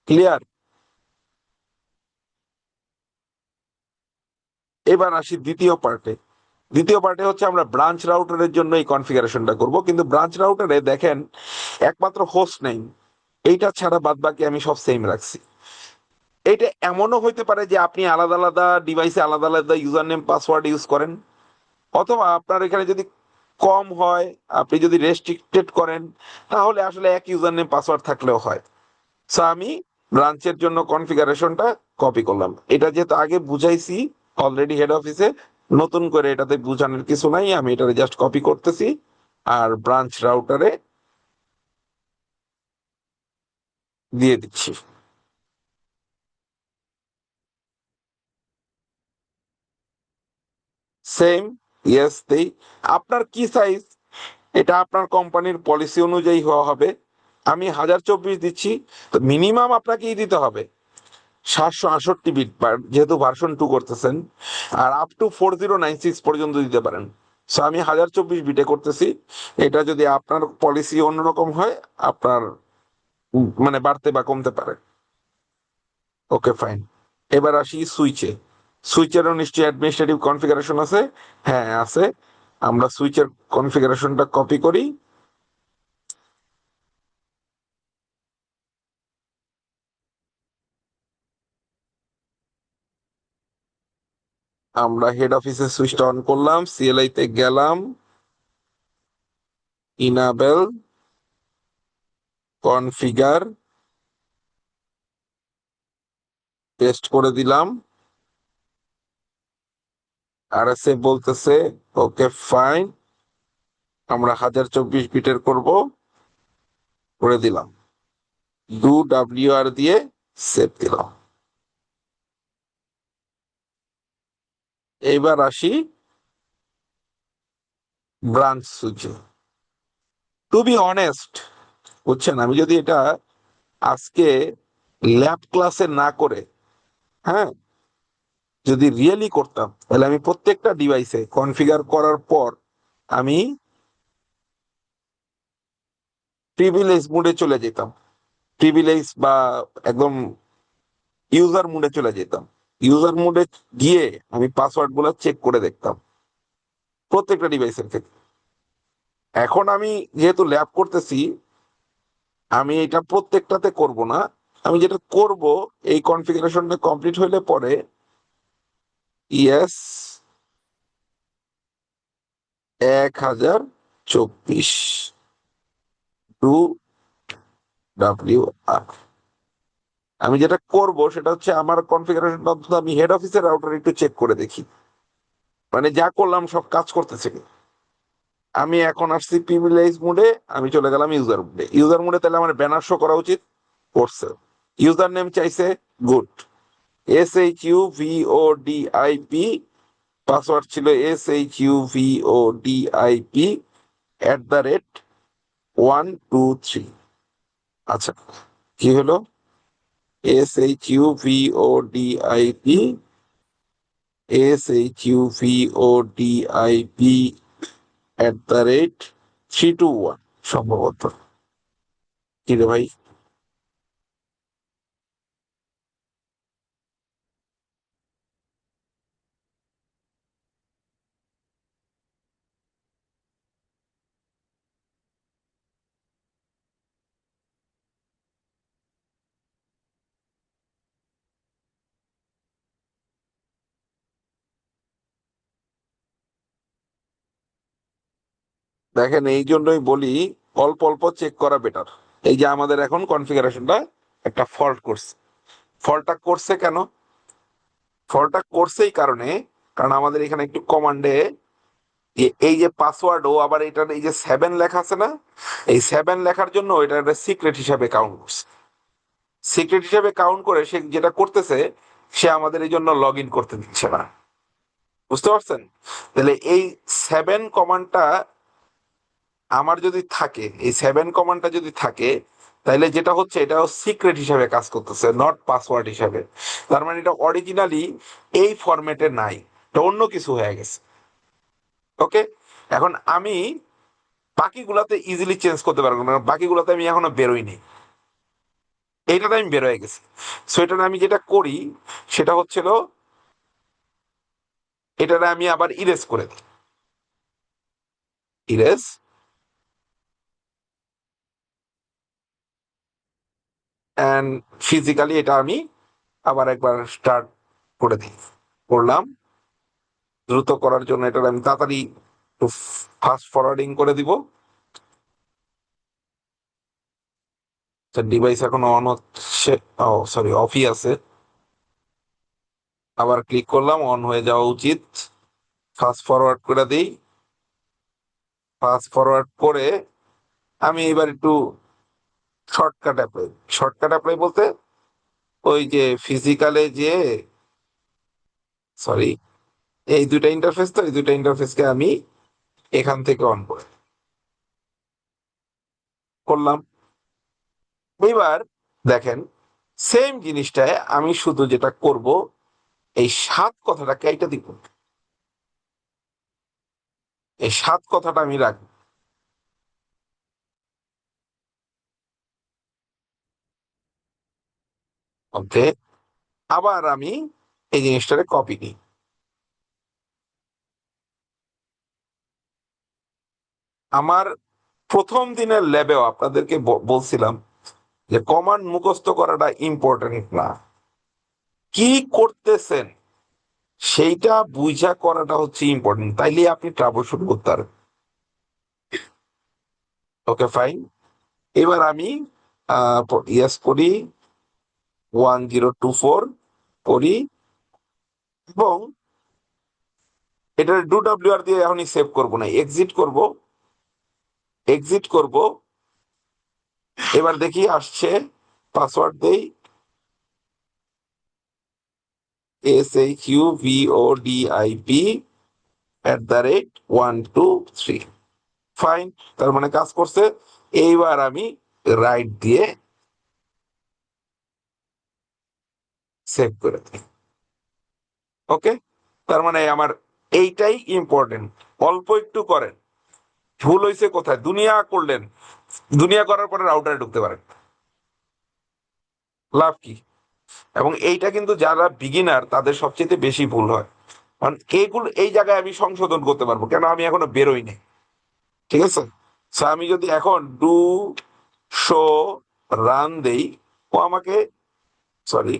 ক্লিয়ার? এবার আসি দ্বিতীয় পার্টে। দ্বিতীয় পার্টে হচ্ছে আমরা ব্রাঞ্চ রাউটারের জন্য এই কনফিগারেশনটা করব, কিন্তু ব্রাঞ্চ রাউটারে দেখেন একমাত্র হোস্ট নেই, এইটা ছাড়া বাদ বাকি আমি সব সেম রাখছি। এটা এমনও হইতে পারে যে আপনি আলাদা আলাদা ডিভাইসে আলাদা আলাদা ইউজার নেম পাসওয়ার্ড ইউজ করেন, অথবা আপনার এখানে যদি কম হয়, আপনি যদি রেস্ট্রিক্টেড করেন, তাহলে আসলে এক ইউজার নেম পাসওয়ার্ড থাকলেও হয়। সো আমি ব্রাঞ্চের জন্য কনফিগারেশনটা কপি করলাম। এটা যেহেতু আগে বুঝাইছি অলরেডি হেড অফিসে, নতুন করে এটাতে বুঝানোর কিছু নাই, আমি এটা জাস্ট কপি করতেছি আর ব্রাঞ্চ রাউটারে দিয়ে দিচ্ছি। সেম, ইয়েস দেই। আপনার কি সাইজ এটা আপনার কোম্পানির পলিসি অনুযায়ী হওয়া হবে। আমি 1024 দিচ্ছি, তো মিনিমাম আপনাকে দিতে হবে 768 বিট, যেহেতু ভার্সন 2 করতেছেন। আর আপ টু 4096 পর্যন্ত দিতে পারেন। সো আমি 1024 বিটে করতেছি। এটা যদি আপনার পলিসি অন্যরকম হয়, আপনার মানে বাড়তে বা কমতে পারে। Okay fine. এবার আসি সুইচে। সুইচেরও নিশ্চয়ই অ্যাডমিনিস্ট্রেটিভ কনফিগারেশন আছে। হ্যাঁ আছে। আমরা সুইচের কনফিগারেশনটা কপি করি। আমরা হেড অফিসে সুইচটা অন করলাম, সিএলআই তে গেলাম, ইনাবেল কনফিগার পেস্ট করে দিলাম। আরএসএ বলতেছে ওকে ফাইন, আমরা 1024 বিটের করব, করে দিলাম। ডু WR দিয়ে সেভ দিলাম। এইবার আসি ব্রাঞ্চ সুইচে। টু বি অনেস্ট, বুঝছেন, আমি যদি এটা আজকে ল্যাব ক্লাসে না করে, হ্যাঁ, যদি রিয়েলি করতাম, তাহলে আমি প্রত্যেকটা ডিভাইসে কনফিগার করার পর আমি প্রিভিলেজ মোডে চলে যেতাম, প্রিভিলেজ বা একদম ইউজার মোডে চলে যেতাম। ইউজার মোডে গিয়ে আমি পাসওয়ার্ড গুলো চেক করে দেখতাম প্রত্যেকটা ডিভাইসের ক্ষেত্রে। এখন আমি যেহেতু ল্যাব করতেছি, আমি এটা প্রত্যেকটাতে করব না। আমি যেটা করব, এই কনফিগারেশনটা কমপ্লিট হইলে পরে ইয়েস 1024 টু WR, আমি যেটা করব সেটা হচ্ছে আমার কনফিগারেশন অন্তত আমি হেড অফিসের রাউটার একটু চেক করে দেখি, মানে যা করলাম সব কাজ করতেছে কি। আমি এখন আসছি প্রিভিলেজ মোডে, আমি চলে গেলাম ইউজার মোডে। ইউজার মোডে তাহলে আমার ব্যানার শো করা উচিত, করছে। ইউজার নেম চাইছে, গুড, SHUVODIP, পাসওয়ার্ড ছিল SHUVODIP@123। আচ্ছা, কি হলো? SHUVODIP@321 সম্ভবত। কি রে ভাই? দেখেন, এই জন্যই বলি অল্প অল্প চেক করা বেটার। এই যে আমাদের এখন কনফিগারেশনটা একটা ফল্ট করছে। ফল্টটা করছে কেন? ফল্টটা করছে এই কারণে, কারণ আমাদের এখানে একটু কমান্ডে এই যে পাসওয়ার্ড ও আবার এটার এই যে 7 লেখা আছে না, এই 7 লেখার জন্য এটা একটা সিক্রেট হিসাবে কাউন্ট করছে। সিক্রেট হিসাবে কাউন্ট করে সে যেটা করতেছে, সে আমাদের এই জন্য লগ ইন করতে দিচ্ছে না। বুঝতে পারছেন? তাহলে এই 7 কমান্ডটা আমার যদি থাকে, এই 7 কমান্ডটা যদি থাকে, তাহলে যেটা হচ্ছে এটাও সিক্রেট হিসাবে কাজ করতেছে, নট পাসওয়ার্ড হিসাবে। তার মানে এটা অরিজিনালি এই ফরম্যাটে নাই, এটা অন্য কিছু হয়ে গেছে। ওকে, এখন আমি বাকিগুলাতে ইজিলি চেঞ্জ করতে পারবো না, বাকিগুলাতে আমি এখনো বেরোইনি, এইটাতে আমি বের হয়ে গেছি। সো এটা আমি যেটা করি সেটা হচ্ছিল, এটাতে আমি আবার ইরেজ করে দিই, ইরেজ, অ্যান্ড ফিজিক্যালি এটা আমি আবার একবার স্টার্ট করে দিই, করলাম। দ্রুত করার জন্য এটা আমি তাড়াতাড়ি একটু ফাস্ট ফরওয়ার্ডিং করে দিব। ডিভাইস এখন অন হচ্ছে, ও সরি, অফই আছে। আবার ক্লিক করলাম, অন হয়ে যাওয়া উচিত। ফাস্ট ফরওয়ার্ড করে দিই। ফাস্ট ফরওয়ার্ড করে আমি এবার একটু শর্টকাট অ্যাপ্লাই, শর্টকাট অ্যাপ্লাই বলতে ওই যে ফিজিক্যালে যে, সরি, এই দুইটা ইন্টারফেস, তো এই দুইটা ইন্টারফেসকে আমি এখান থেকে অন করে করলাম। এবার দেখেন, সেম জিনিসটায় আমি শুধু যেটা করব, এই 7 কথাটা কেটে দিব, এই 7 কথাটা আমি রাখবো। ওকে, আবার আমি এই জিনিসটারে কপি নিই। আমার প্রথম দিনের ল্যাবেও আপনাদেরকে বলছিলাম যে কমান্ড মুখস্থ করাটা ইম্পর্টেন্ট না, কি করতেছেন সেইটা বুঝা করাটা হচ্ছে ইম্পর্টেন্ট, তাইলে আপনি ট্রাবল শুট করতে পারবেন। Okay fine. এবার আমি ইয়াস করি 1024 করি এবং এটা ডু ডাব্লিউআর দিয়ে এখনই সেভ করব না, এক্সিট করব, এক্সিট করব। এবার দেখি আসছে, পাসওয়ার্ড দেই SAQVODIP@123। ফাইন, তার মানে কাজ করছে। এইবার আমি রাইট দিয়ে সেভ করে দিই। ওকে, তার মানে আমার এইটাই ইম্পর্টেন্ট। অল্প একটু করেন, ভুল হয়েছে কোথায়, দুনিয়া করলেন, দুনিয়া করার পরে রাউটারে ঢুকতে পারেন, লাভ কি? এবং এইটা কিন্তু যারা বিগিনার তাদের সবচেয়ে বেশি ভুল হয়, কারণ এইগুলো এই জায়গায় আমি সংশোধন করতে পারবো কেন, আমি এখনো বেরোই নাই। ঠিক আছে, So আমি যদি এখন ডু শো রান দেই, ও আমাকে, সরি,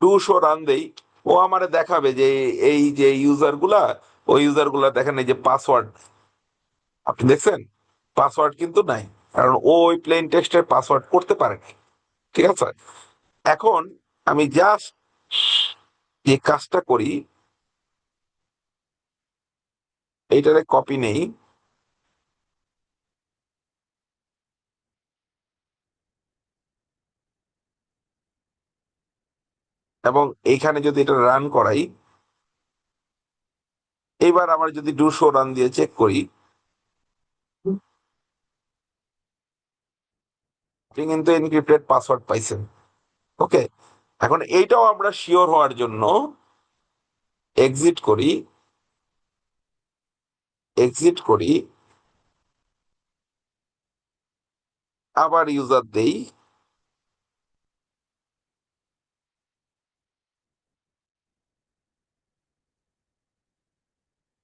ডু শো রান দেই, ও আমারে দেখাবে যে এই যে ইউজার গুলা, ওই ইউজার গুলা দেখেন এই যে পাসওয়ার্ড, আপনি দেখছেন পাসওয়ার্ড কিন্তু নাই, কারণ ও ওই প্লেন টেক্সটের পাসওয়ার্ড করতে পারে নাই। ঠিক আছে, এখন আমি জাস্ট যে কাজটা করি, এইটারে কপি নেই এবং এইখানে যদি এটা রান করাই, এবার আবার যদি ডু শো রান দিয়ে চেক করি, আপনি কিন্তু এনক্রিপ্টেড পাসওয়ার্ড পাইছেন। ওকে, এখন এইটাও আমরা শিওর হওয়ার জন্য এক্সিট করি, এক্সিট করি, আবার ইউজার দেই,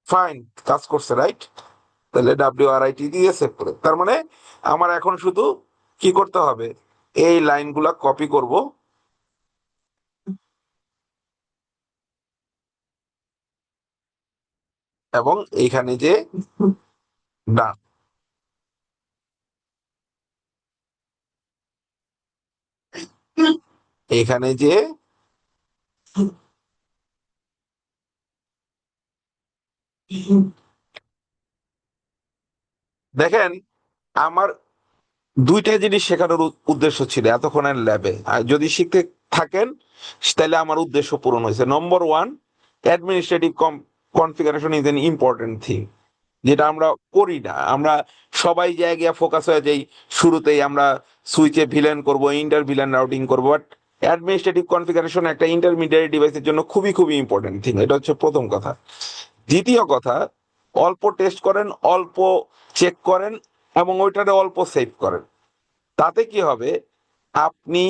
ফাইন, কাজ করছে রাইট। তাহলে WRIT দিয়ে সেভ করে, তার মানে আমার এখন শুধু কি করতে হবে, এই লাইনগুলা কপি করব এবং এইখানে যে ডান, এখানে যে দেখেন, আমার দুইটা জিনিস শেখানোর উদ্দেশ্য ছিল এতক্ষণের ল্যাবে, আর যদি শিখতে থাকেন তাহলে আমার উদ্দেশ্য পূরণ হয়েছে। Number one, administrative configuration is an important thing, যেটা আমরা করি না। আমরা সবাই জায়গায় ফোকাস হয়ে যাই, শুরুতেই আমরা সুইচে ভিলেন করব, ইন্টার ভিলেন রাউটিং করবো, বাট অ্যাডমিনিস্ট্রেটিভ কনফিগারেশন একটা ইন্টারমিডিয়েট ডিভাইসের জন্য খুবই খুবই ইম্পর্টেন্ট থিং। এটা হচ্ছে প্রথম কথা। দ্বিতীয় কথা, অল্প টেস্ট করেন, অল্প চেক করেন এবং ওইটারে অল্প সেভ করেন। তাতে কি হবে, আপনি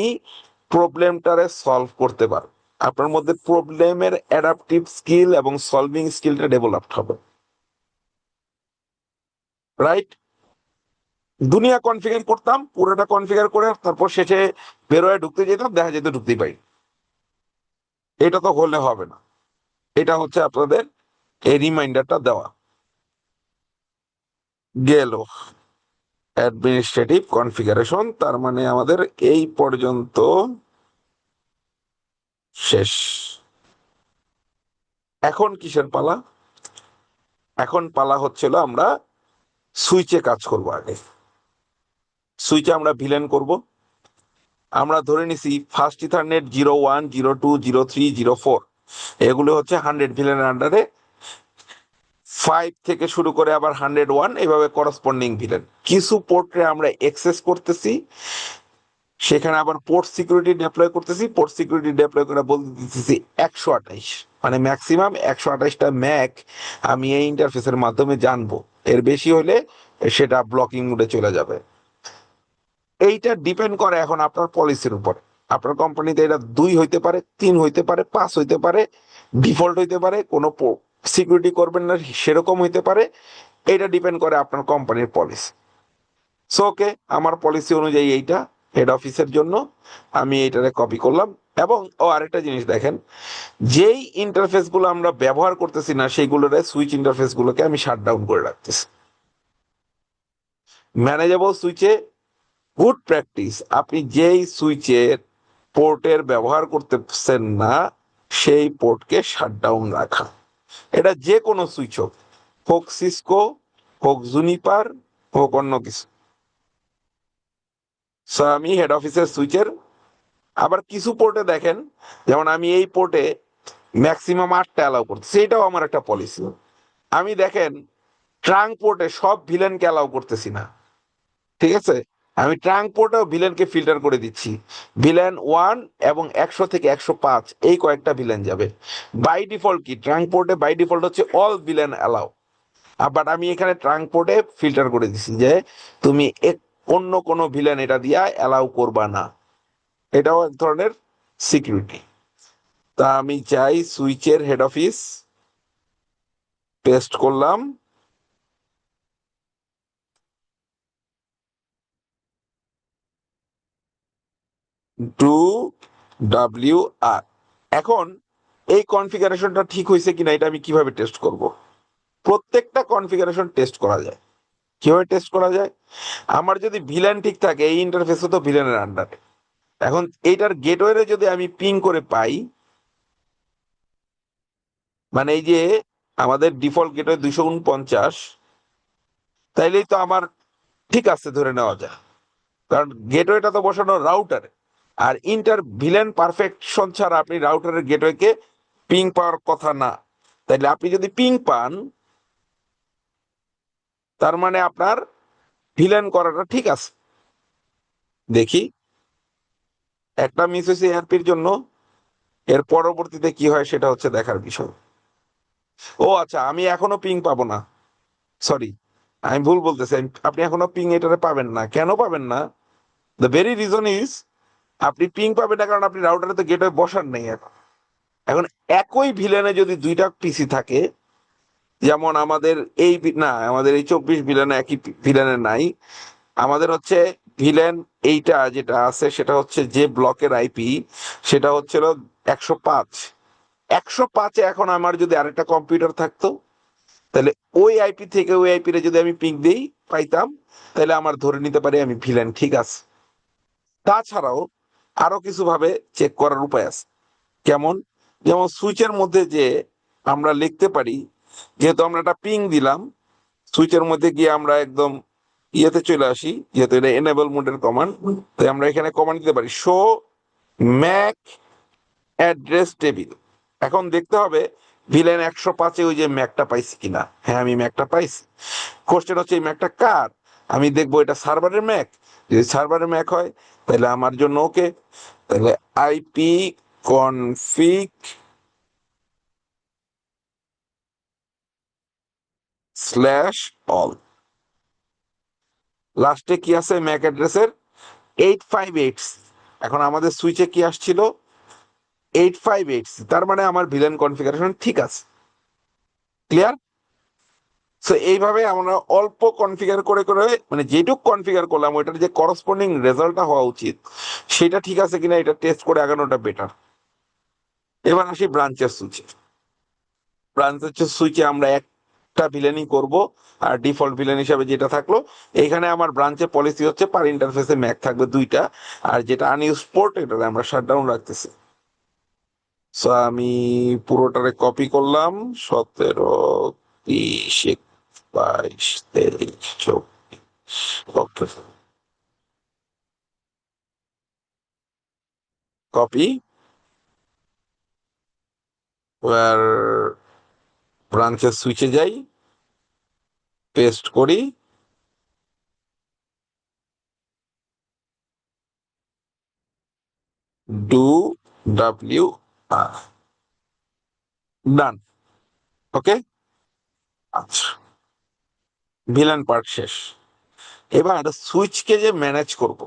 প্রবলেমটারে সলভ করতে পারেন, আপনার মধ্যে প্রবলেমের অ্যাডাপটিভ স্কিল এবং সলভিং স্কিলটা ডেভেলপড হবে, রাইট? দুনিয়া কনফিগার করতাম, পুরোটা কনফিগার করে তারপর শেষে বেরোয় ঢুকতে যেতাম, দেখা যেত ঢুকতেই পারি, এটা তো হলে হবে না। এটা হচ্ছে আপনাদের এই রিমাইন্ডারটা দেওয়া গেল। অ্যাডমিনিস্ট্রেটিভ কনফিগারেশন, তার মানে আমাদের এই পর্যন্ত শেষ। এখন কিসের পালা? এখন পালা হচ্ছিল আমরা সুইচে কাজ করব। আগে সুইচে আমরা ভিলেন করব। আমরা ধরে নিছি ফার্স্ট ইথারনেট 01, 02, 03, 04 এগুলো হচ্ছে 100 ভিলেনের আন্ডারে, 5 থেকে শুরু করে আবার 101 এইভাবে করসপন্ডিং ভিলেন। কিছু পোর্টে আমরা এক্সেস করতেছি, সেখানে আবার পোর্ট সিকিউরিটি ডেপ্লয় করতেছি, পোর্ট সিকিউরিটি ডেপ্লয় করে বলতে দিতেছি 128, মানে ম্যাক্সিমাম 128টা ম্যাক আমি এই ইন্টারফেসের মাধ্যমে জানবো। এর বেশি হলে সেটা ব্লকিং মোডে চলে যাবে। এইটা ডিপেন্ড করে এখন আপনার পলিসির উপর। আপনার কোম্পানিতে এটা 2 হইতে পারে, 3 হইতে পারে, 5 হইতে পারে, ডিফল্ট হইতে পারে, কোনো সিকিউরিটি করবেন না সেরকম হইতে পারে। এটা ডিপেন্ড করে আপনার কোম্পানির পলিসি। সো ওকে, আমার পলিসি অনুযায়ী এইটা হেড অফিসের জন্য আমি এইটারে কপি করলাম এবং আরেকটা জিনিস দেখেন, যেই ইন্টারফেস গুলো আমরা ব্যবহার করতেছি না সেইগুলোর সুইচ ইন্টারফেস গুলোকে আমি শাট ডাউন করে রাখতেছি। ম্যানেজেবল সুইচে গুড প্র্যাকটিস, আপনি যেই সুইচের পোর্টের ব্যবহার করতেছেন না সেই পোর্টকে শাট ডাউন রাখা। এটা যে কোনো সুইচ হোক, হোক সিসকো, হোক জুনিপার, হোক অন্য কিছু। সো আমি হেড অফিসের সুইচের আবার কিছু পোর্টে দেখেন, যেমন আমি এই পোর্টে ম্যাক্সিমাম 8টা অ্যালাউ করতেছি, এটাও আমার একটা পলিসি। আমি দেখেন ট্রাঙ্ক পোর্টে সব ভিলেনকে অ্যালাউ করতেছি না, ঠিক আছে? আমি ট্রাঙ্ক পোর্টেও ভিলেনকে ফিল্টার করে দিচ্ছি। ভিলেন 1 এবং 100 থেকে 105 এই কয়েকটা ভিলেন যাবে। বাই ডিফল্ট কি ট্রাঙ্ক পোর্টে বাই ডিফল্ট হচ্ছে অল ভিলেন অ্যালাউ, বাট আমি এখানে ট্রাঙ্ক পোর্টে ফিল্টার করে দিছি যে তুমি অন্য কোনো ভিলেন এটা দিয়া অ্যালাউ করবা না। এটাও এক ধরনের সিকিউরিটি। তা আমি চাই সুইচের হেড অফিস পেস্ট করলাম, টু WR। এখন এই কনফিগারেশনটা ঠিক হয়েছে কিনা এটা আমি কিভাবে টেস্ট করব? প্রত্যেকটা কনফিগারেশন টেস্ট করা যায়। কিভাবে টেস্ট করা যায়? আমার যদি ভিলেন ঠিক থাকে, এই ইন্টারফেস তো ভিলেনের আন্ডারে। এখন এইটার গেটওয়ে যদি আমি পিং করে পাই, মানে এই যে আমাদের ডিফল্ট গেটওয়ে 249, তাইলেই তো আমার ঠিক আছে ধরে নেওয়া যায়, কারণ গেটওয়েটা তো বসানো রাউটারে। আর ইন্টার ভিলেন পারফেকশন ছাড়া আপনি রাউটারের গেটওয়েকে পিং পাওয়ার কথা না। তাইলে আপনি যদি পিং পান, তার মানে আপনার ভিলেন করাটা ঠিক আছে। দেখি, একটা মিস হয়েছে এআরপির জন্য, এর পরবর্তীতে কি হয় সেটা হচ্ছে দেখার বিষয়। আচ্ছা, আমি এখনো পিং পাবো না, সরি, আমি ভুল বলতেছি। আপনি এখনো পিং এটারে পাবেন না। কেন পাবেন না? দ্য ভেরি রিজন ইজ, আপনি পিং পাবেন না কারণ আপনি রাউটারে তো গেটওয়ে বসার নেই এখন। এখন একই ভিলেনে যদি দুইটা পিসি থাকে, যেমন আমাদের না, আমাদের এই 24 ভিলেনে একই ভিলেনে নাই। আমাদের হচ্ছে ভিলেন এইটা যেটা আছে সেটা হচ্ছে যে ব্লকের আইপি, সেটা হচ্ছিল 105। 105-এ এখন আমার যদি আরেকটা কম্পিউটার থাকতো, তাহলে ওই আইপি থেকে ওই আইপি রে যদি আমি পিং দিই পাইতাম, তাহলে আমার ধরে নিতে পারি আমি ভিলেন ঠিক আছে। তাছাড়াও আরো কিছু ভাবে চেক করার উপায় আছে। কেমন? যেমন সুইচের মধ্যে যে আমরা লিখতে পারি, যেহেতু আমরা একটা পিং দিলাম, সুইচের মধ্যে গিয়ে আমরা একদম ইয়েতে চলে আসি, যেহেতু এটা এনেবল মোডের কমান্ড, তাই আমরা এখানে কমান্ড দিতে পারি শো ম্যাক অ্যাড্রেস টেবিল। এখন দেখতে হবে ভিলেন 105-এ ওই যে ম্যাকটা পাইছি কিনা। হ্যাঁ, আমি ম্যাকটা পাইছি। কোশ্চেন হচ্ছে এই ম্যাকটা কার? আমি দেখবো এটা সার্ভারের ম্যাক। যদি সার্ভারের ম্যাক হয় তাহলে আমার জন্য ওকে। তাহলে আইপি কনফিগ স্ল্যাশ অল, লাস্টে কি আছে ম্যাক অ্যাড্রেসের 858। এখন আমাদের সুইচে কি আসছিল 858, তার মানে আমার ভিলেন কনফিগারেশন ঠিক আছে। ক্লিয়ার? সো এইভাবে আমরা অল্প কনফিগার করে করে, মানে যেটুক কনফিগার করলাম ওইটার যে করসপন্ডিং রেজাল্টটা হওয়া উচিত সেটা ঠিক আছে কিনা এটা টেস্ট করে আগানোটা বেটার। এবার আসি ব্রাঞ্চের সুইচে। ব্রাঞ্চের সুইচে আমরা একটা ভিলেনই করব, আর ডিফল্ট ভিলেন হিসাবে যেটা থাকলো, এখানে আমার ব্রাঞ্চে পলিসি হচ্ছে পার ইন্টারফেসে ম্যাক থাকবে 2টা, আর যেটা আনইউজ পোর্ট এটা আমরা শাটডাউন রাখতেছি। সো আমি পুরোটারে কপি করলাম, 17, 30, 22, 23, 24। ওকে, কপি, আর ব্রাঞ্চের সুইচে যাই, পেস্ট করি, ডু WR, ডান। ওকে, আচ্ছা, ভিলেন পার্ট শেষ। এবার সুইচকে যে ম্যানেজ করব,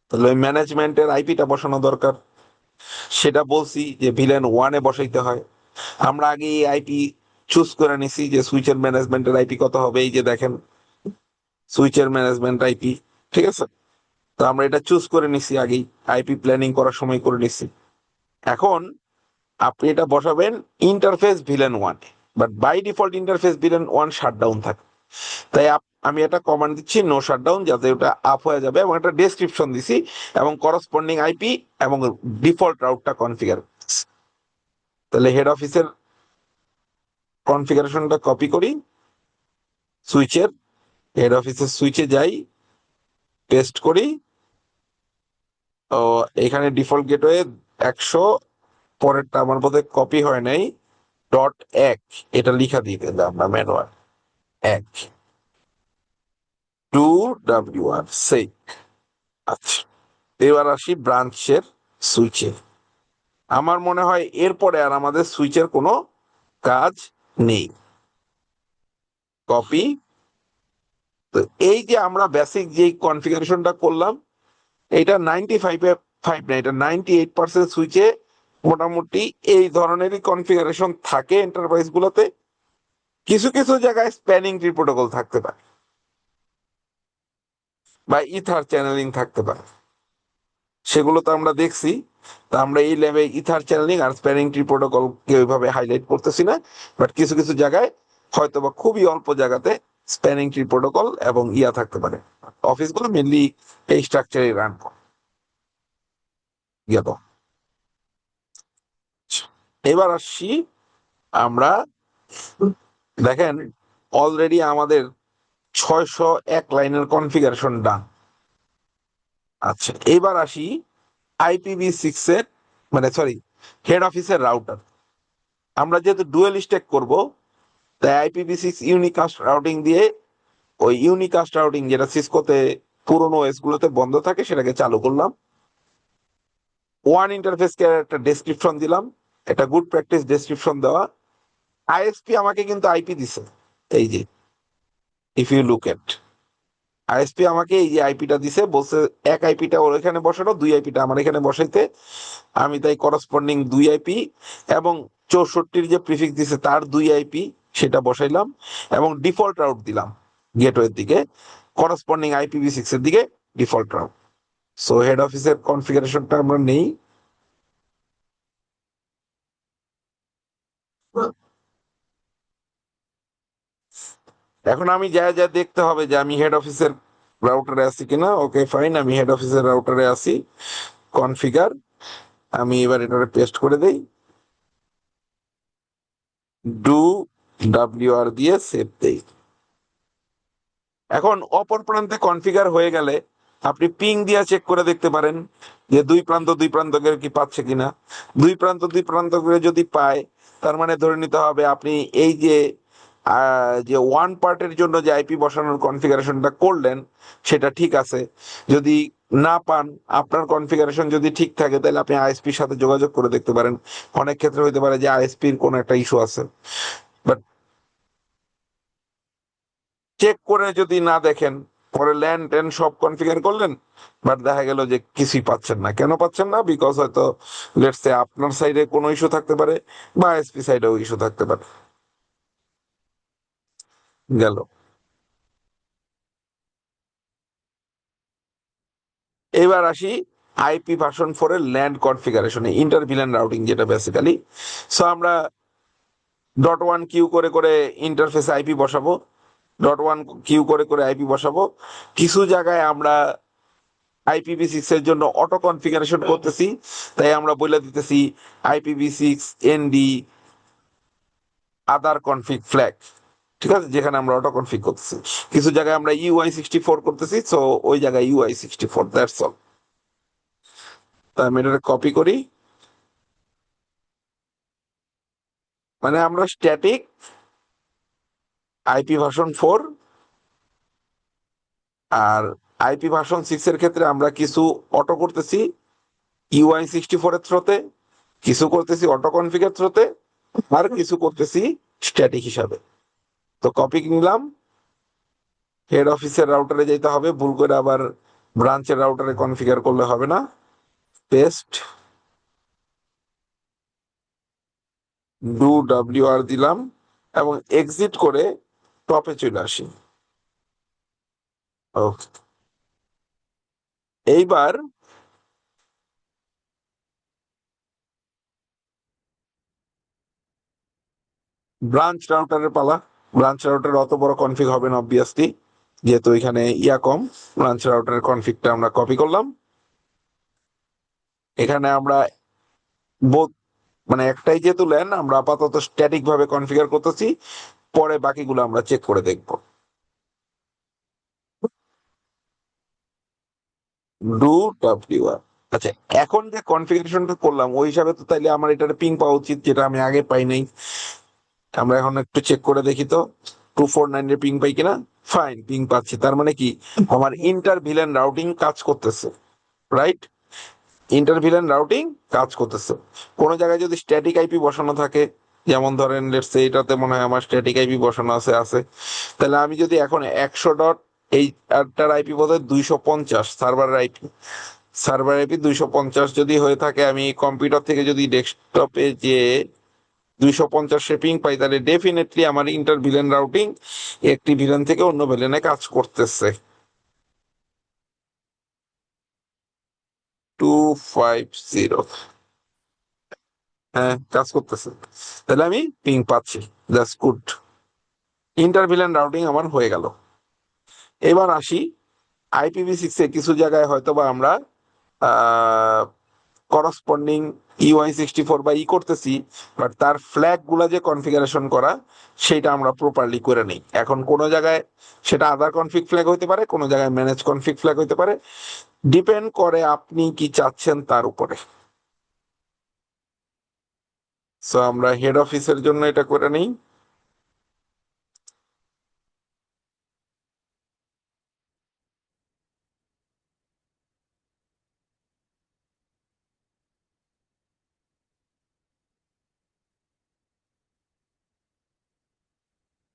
তাহলে ওই ম্যানেজমেন্টের আইপিটা বসানো দরকার। সেটা বলছি যে ভিলেন 1-এ বসাইতে হয়। আমরা আগে এই আইপি চুজ করে নিছি যে সুইচের ম্যানেজমেন্টের আইপি কত হবে। এই যে দেখেন সুইচের ম্যানেজমেন্ট আইপি, ঠিক আছে? তো আমরা এটা চুজ করে নিছি আগেই, আইপি প্ল্যানিং করার সময় করে নিছি। এখন আপনি এটা বসাবেন interface VLAN 1, but by default interface VLAN 1 shutdown থাকে। তাই আমি এটা কমান্ড দিচ্ছি নো শাটডাউন, যাতে ওটা আপ হয়ে যাবে, এবং একটা ডেসক্রিপশন দিছি এবং করসপন্ডিং আইপি এবং ডিফল্ট রাউটটা কনফিগার। তাহলে হেড অফিসের কনফিগারেশনটা কপি করি, সুইচের হেড অফিসের সুইচে যাই, পেস্ট করি। ও এখানে ডিফল্ট গেটওয়ে 100, পরেরটা আমার বোধহয় কপি হয় নাই, .1 এটা লিখা দিয়ে দিলাম আমরা ম্যানুয়াল 1 2WR সেই। আচ্ছা, এবার আসি ব্রাঞ্চের সুইচে। আমার মনে হয় এরপরে আর আমাদের সুইচের কোনো কাজ নেই। কপি। তো এই যে আমরা বেসিক যে কনফিগারেশনটা করলাম, এটা 95 না, এটা 98% সুইচে মোটামুটি এই ধরনেরই কনফিগারেশন থাকে এন্টারপ্রাইজ গুলোতে। কিছু কিছু জায়গায় স্প্যানিং ট্রি প্রোটোকল থাকতে পারে বা ইথার চ্যানেলিং থাকতে পারে, সেগুলো তো আমরা দেখছি। তা আমরা এই ল্যাবে ইথার চ্যানেলিং আর স্প্যানিং ট্রি প্রোটোকল কে ওইভাবে হাইলাইট করতেছি না, বাট কিছু কিছু জায়গায় হয়তো বা খুবই অল্প জায়গাতে স্প্যানিং ট্রি প্রোটোকল এবং ইয়া থাকতে পারে। অফিসগুলো মেনলি এই স্ট্রাকচারে রান করে। গেল। এবার আসছি আমরা, দেখেন অলরেডি আমাদের 601 লাইনের কনফিগারেশন ডান। আচ্ছা, এবার আসি IPv6 এর, মানে সরি, হেড অফিসের রাউটার। আমরা যেহেতু ডুয়েল স্ট্যাক করব, তাই IPv6 ইউনিকাস্ট রাউটিং দিয়ে ওই ইউনিকাস্ট রাউটিং যেটা সিসকোতে পুরোনো ওএস গুলোতে বন্ধ থাকে সেটাকে চালু করলাম। ওয়ান ইন্টারফেসকে একটা ডেসক্রিপশন দিলাম, এটা গুড প্র্যাকটিস ডেসক্রিপশন দেওয়া। আইএসপি আমাকে কিন্তু আইপি দিছে, এই যে if you look at ISP আমাকে এই যে আইপিটা দিছে, বলছে এক আইপিটা ওর এখানে বসানো, 2 আইপিটা আমার এখানে বসাইতে। আমি তাই করসপন্ডিং 2 আইপি এবং 64 যে প্রিফিক্স দিছে তার 2 আইপি সেটা বসাইলাম, এবং ডিফল্ট রাউট দিলাম গেটওয়ের দিকে, করসপন্ডিং IPv6 এর দিকে ডিফল্ট রাউট। সো হেড অফিসের কনফিগারেশনটা আমরা নেই। এখন আমি যা যা দেখতে হবে যে আমি হেড অফিসের রাউটারে আছি কিনা। ওকে ফাইন, আমি হেড অফিসের রাউটারে আছি। কনফিগার, আমি এবার এটারে পেস্ট করে দেই, ডু WR দিয়ে সেভ দেই। এখন অপর প্রান্তে কনফিগার হয়ে গেলে আপনি পিং দিয়ে চেক করে দেখতে পারেন যে দুই প্রান্তকে কি পাচ্ছে কিনা। দুই প্রান্তকে যদি পায়, তার মানে ধরে নিতে হবে আপনি এই যে যে ওয়ান পার্টের জন্য যে আইপি বসানোর কনফিগারেশনটা করলেন সেটা ঠিক আছে। যদি না পান, আপনার কনফিগারেশন যদি ঠিক থাকে, তাহলে আপনি আইএসপির সাথে যোগাযোগ করে দেখতে পারেন। অনেক ক্ষেত্রে হইতে পারে যে আইএসপির কোনো একটা ইস্যু আছে, বাট চেক করে যদি না দেখেন, পরে ল্যান্ড টেন সব কনফিগার করলেন, বাট দেখা গেল যে কিছুই পাচ্ছেন না। কেন পাচ্ছেন না? বিকজ হয়তো লেটস সে আপনার সাইডে কোনো ইস্যু থাকতে পারে বা এসপি সাইডেও ইস্যু থাকতে পারে। গেল। এবার আসি IP v4 এর ল্যান্ড কনফিগারেশনে, ইন্টার ভিলেন রাউটিং যেটা বেসিক্যালি। সো আমরা .1 কিউ করে করে ইন্টারফেসে আইপি বসাবো, .1 কিউ করে করে আইপি বসাবো। কিছু জায়গায় আমরা IPv6 এর জন্য অটো কনফিগারেশন করতেছি, তাই আমরা বলে দিতেছি IPv6 ND আদার কনফিগ ফ্ল্যাগ, ঠিক আছে, যেখানে আমরা অটো কনফিগ করতেছি। কিছু জায়গায় আমরা UI64 করতেছি, সো ওই জায়গায় UI64, দ্যাটস অল। তাই আমি এটা কপি করি, মানে আমরা স্ট্যাটিক IP v4 আর IP v6 এর ক্ষেত্রে আমরা কিছু অটো করতেছি UI64 এর থ্রোতে, কিছু করতেছি অটো কনফিগের থ্রোতে, আর কিছু করতেছি স্ট্যাটিক হিসাবে। তো কপি নিলাম, হেড অফিসের রাউটারে যেতে হবে, ভুল করে আবার ব্রাঞ্চের রাউটারে কনফিগার করলে হবে না। পেস্ট, ডু WR দিলাম এবং এক্সিট করে টপে চলে আসি। ওকে, এইবার ব্রাঞ্চ রাউটারের পালা। ব্রাঞ্চ রাউটার অত বড় কনফিগ হবে না অবভিয়াসলি, যেহেতু এখানে ইয়া কম। ব্রাঞ্চ রাউটারের কনফিগটা আমরা কপি করলাম। এখানে আমরা বোধ মানে একটাই যেহেতু ল্যান, আমরা আপাতত স্ট্যাটিক ভাবে কনফিগার করতেছি, পরে বাকিগুলো আমরা চেক করে দেখব। Do WR। আচ্ছা, এখন যে কনফিগারেশনটা করলাম ওই হিসাবে তো তাইলে আমার এটার পিং পাওয়া উচিত, যেটা আমি আগে পাই নাই। আমরা এখন একটু চেক করে দেখি তো 249 এর পিং পাই কিনা। ফাইন, পিং পাচ্ছি, তার মানে কি আমার ইন্টার ভিলেন রাউটিং কাজ করতেছে, রাইট? ইন্টার ভিলেন রাউটিং কাজ করতেছে। কোনো জায়গায় যদি স্ট্যাটিক আইপি বসানো থাকে, যেমন ধরেন লেটস সে এটাতে মনে হয় আমার স্ট্যাটিক আইপি বসানো আছে, তাহলে আমি যদি এখন 100 ডট এই আটটার আইপি বোধহয় 250 সার্ভার আইপি 250 যদি হয়ে থাকে, আমি কম্পিউটার থেকে যদি ডেস্কটপে যে 250 পিং পাই, তাহলে ডেফিনেটলি আমার ইন্টার ভিলেন রাউটিং একটি ভিলেন থেকে অন্য ভিলেনে কাজ করতেছে। 250, হ্যাঁ কাজ করতেছে, তাহলে আমি পিং পাচ্ছি। That's good, inter villain routing আমার হয়ে গেল। এবার আসি IPv6 এ কিছু জায়গায় হয়তো বা আমরা করসপন্ডিং UI64 বা করতেছি, বাট তার ফ্ল্যাগ গুলা যে কনফিগারেশন করা সেটা আমরা প্রপারলি করে নেই। এখন কোন জায়গায় সেটা আদার কনফিগ ফ্ল্যাগ হইতে পারে, কোন জায়গায় ম্যানেজ কনফিগ ফ্ল্যাগ হইতে পারে, ডিপেন্ড করে আপনি কি চাচ্ছেন তার উপরে। সো আমরা হেড অফিসের জন্য এটা করে নেই।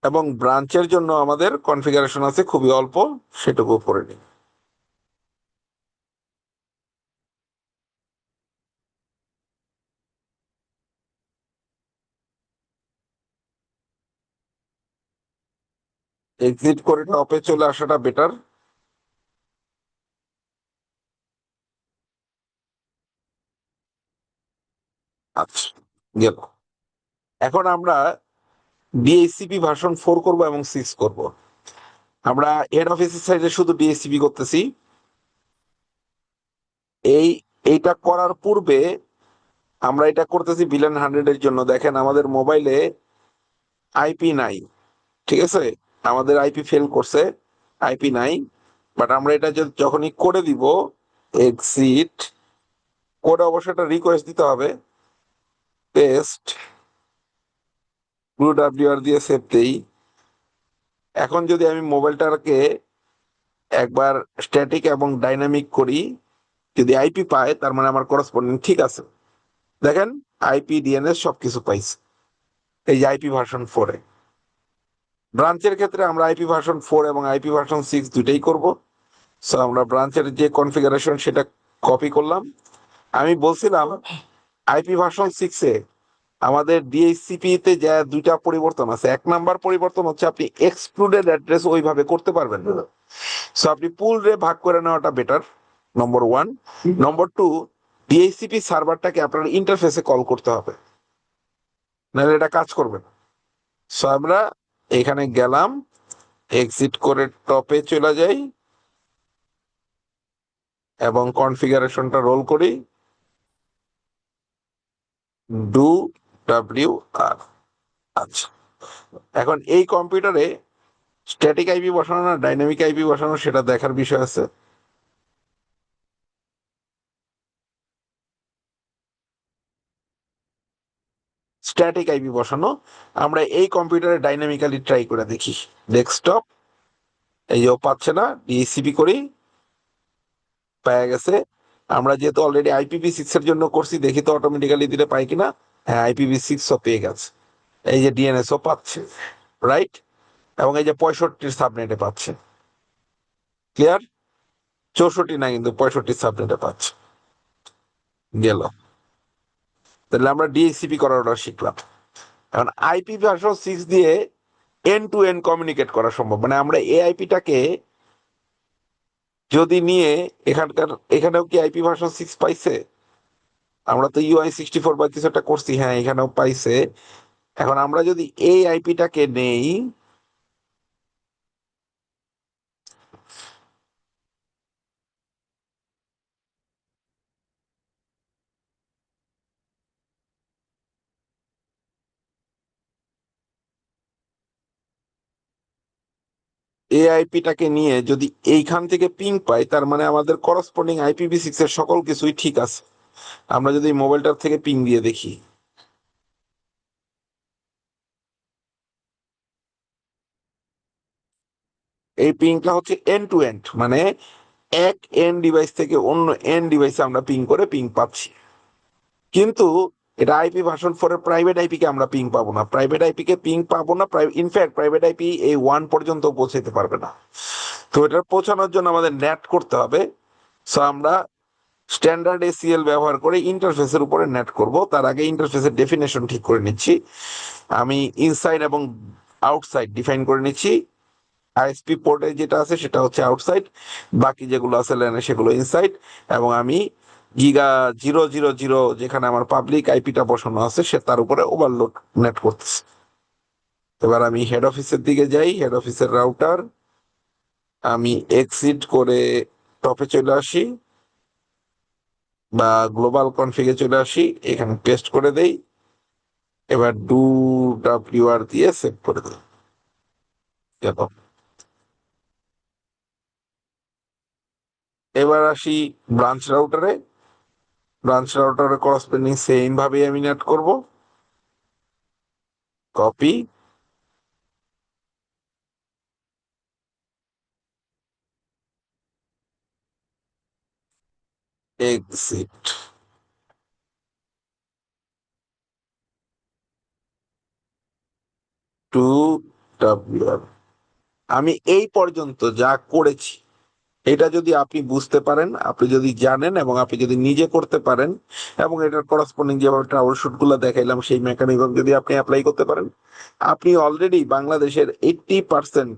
এবং ব্রাঞ্চের জন্য আমাদের কনফিগারেশন আছে খুবই অল্প, সেটুকু করে নিই। এক্সিট করে টপে চলে আসাটা বেটার। আচ্ছা, গেল। এখন আমরা ডিএসসিপি ভার্সন 4 করব এবং 6 করব। আমরা হেড অফিসের সাইডে শুধু ডিএসসিপি করতেছি। এইটা করার পূর্বে আমরা এটা করতেছি ভিলেন 100 এর জন্য। দেখেন আমাদের মোবাইলে আইপি নাই, ঠিক আছে? আমাদের আইপি ফেল করছে, আইপি নাই। বাট আমরা এটা যখনই করে দিব এক্সিট কোড, অবশ্যই একটা রিকোয়েস্ট দিতে হবে। পেস্ট ব্লু ডাব্লিউআর দিয়ে সেভ দেই। এখন যদি আমি মোবাইলটাকে একবার স্ট্যাটিক এবং ডাইনামিক করি, যদি আইপি পায় তার মানে আমার করসপন্ডিং ঠিক আছে। দেখেন আইপি ডিএনএস সবকিছু পাইছে, এই যে আইপি ভার্সন 4 এ। ব্রাঞ্চের ক্ষেত্রে আমরা আইপি ভার্সন 4 এবং আইপি ভার্সন 6 দুইটাই করব। সো আমরা ব্রাঞ্চের যে কনফিগারেশন সেটা কপি করলাম। আমি বলছিলাম আইপি ভার্সন 6 এ আমাদের ডিএইচসিপি তে যা দুইটা পরিবর্তন আছে। এক নাম্বার পরিবর্তন হচ্ছে আপনি এক্সক্লুডেড অ্যাড্রেস ওইভাবে করতে পারবেন না। সো আপনি পুল রে ভাগ করে নেওয়াটা বেটার, নম্বর 1। নম্বর 2, ডিএইচসিপি সার্ভারটাকে আপনার ইন্টারফেসে কল করতে হবে, নাহলে এটা কাজ করবে না। সো আমরা এখানে গেলাম, এক্সিট করে টপে চলে যাই এবং কনফিগারেশনটা রোল করি, ডু WR। আচ্ছা, এখন এই কম্পিউটারে স্ট্যাটিক আইপি বসানো না ডাইনামিক আইপি বসানো সেটা দেখার বিষয় আছে। স্ট্যাটিক আইপি বসানো, আমরা এই কম্পিউটারে ডাইনামিক্যালি ট্রাই করে দেখি। ডেস্কটপ, এই যে পাচ্ছে না, ডিএসসিপি করি, পেয়ে গেছে। আমরা যেহেতু অলরেডি IPv6 এর জন্য করছি, দেখি তো অটোমেটিক্যালি দিলে পাই কিনা। হ্যাঁ, IPv6 ও পেয়ে গেছে। এই যে ডিএনএস ও পাচ্ছে, রাইট? এবং এই যে 65 সাবনেটে পাচ্ছে। ক্লিয়ার? 64 না কিন্তু 65 সাবনেটে পাচ্ছে। গেল। তাহলে আমরা ডিএসসিপি করার অর্ডার শিখলাম। এখন IPv6 দিয়ে এন্ড টু এন্ড কমিউনিকেট করা সম্ভব, মানে আমরা এই আইপিটাকে যদি নিয়ে এখানেও কি আইপি ভার্সন 6 পাইছে? আমরা তো UI64 বা কিছু একটা করছি, হ্যাঁ এখানেও পাইছে। এখন আমরা যদি এই আইপিটাকে নেই, এই আইপিটাকে নিয়ে যদি এইখান থেকে পিং পাই, তার মানে আমাদের করসপন্ডিং IPv6 এর সকল কিছুই ঠিক আছে। আমরা যদি মোবাইলটার থেকে পিং দিয়ে দেখি, এই পিংটা হচ্ছে এন্ড টু এন্ড, মানে এক এন্ড ডিভাইস থেকে অন্য এন্ড ডিভাইসে আমরা পিং করে পিং পাচ্ছি। কিন্তু এটা IP v4 এর প্রাইভেট আইপি কে আমরা পিং পাবো না, প্রাইভেট আইপি কে পিং পাবো না। ইনফ্যাক্ট প্রাইভেট আইপি এই 1 পর্যন্ত পৌঁছাতে পারবে না। তো এটা পৌঁছানোর জন্য আমাদের নেট করতে হবে। সো আমরা স্ট্যান্ডার্ড ACL ব্যবহার করে ইন্টারফেসের উপরে নেট করব। তার আগে ইন্টারফেসের ডেফিনেশন ঠিক করে নিচ্ছি। আমি ইনসাইড এবং আউটসাইড ডিফাইন করে নিচ্ছি। ISP পোর্টে যেটা আছে সেটা হচ্ছে আউটসাইড, বাকি যেগুলো আছে ল্যানে সেগুলো ইনসাইড। এবং আমি Giga 000 যেখানে আমার পাবলিক আইপিটা বসানো আছে সে তার উপরে ওভারলোড নেট করতেছে। এবার আমি হেড অফিসের দিকে যাই, হেড অফিসের রাউটার আমি এক্সিট করে টপে চলে আসি বা গ্লোবাল কনফিগে চলে আসি, এখানে পেস্ট করে দেই। এবার WR দিয়ে সেভ করে দেই। গেল। এবার আসি ব্রাঞ্চ রাউটারে। ব্রাঞ্চ রাউটারে করসপন্ডিং সেম ভাবে আমি নেট করব। Copy, exit. To WR। আমি এই পর্যন্ত যা করেছি এটা যদি আপনি বুঝতে পারেন, আপনি যদি জানেন এবং আপনি যদি নিজে করতে পারেন, এবং এটার করসপন্ডিং যেভাবে ট্রাবল শুট গুলো দেখাইলাম সেই মেকানিজম যদি আপনি অ্যাপ্লাই করতে পারেন, আপনি অলরেডি বাংলাদেশের 80%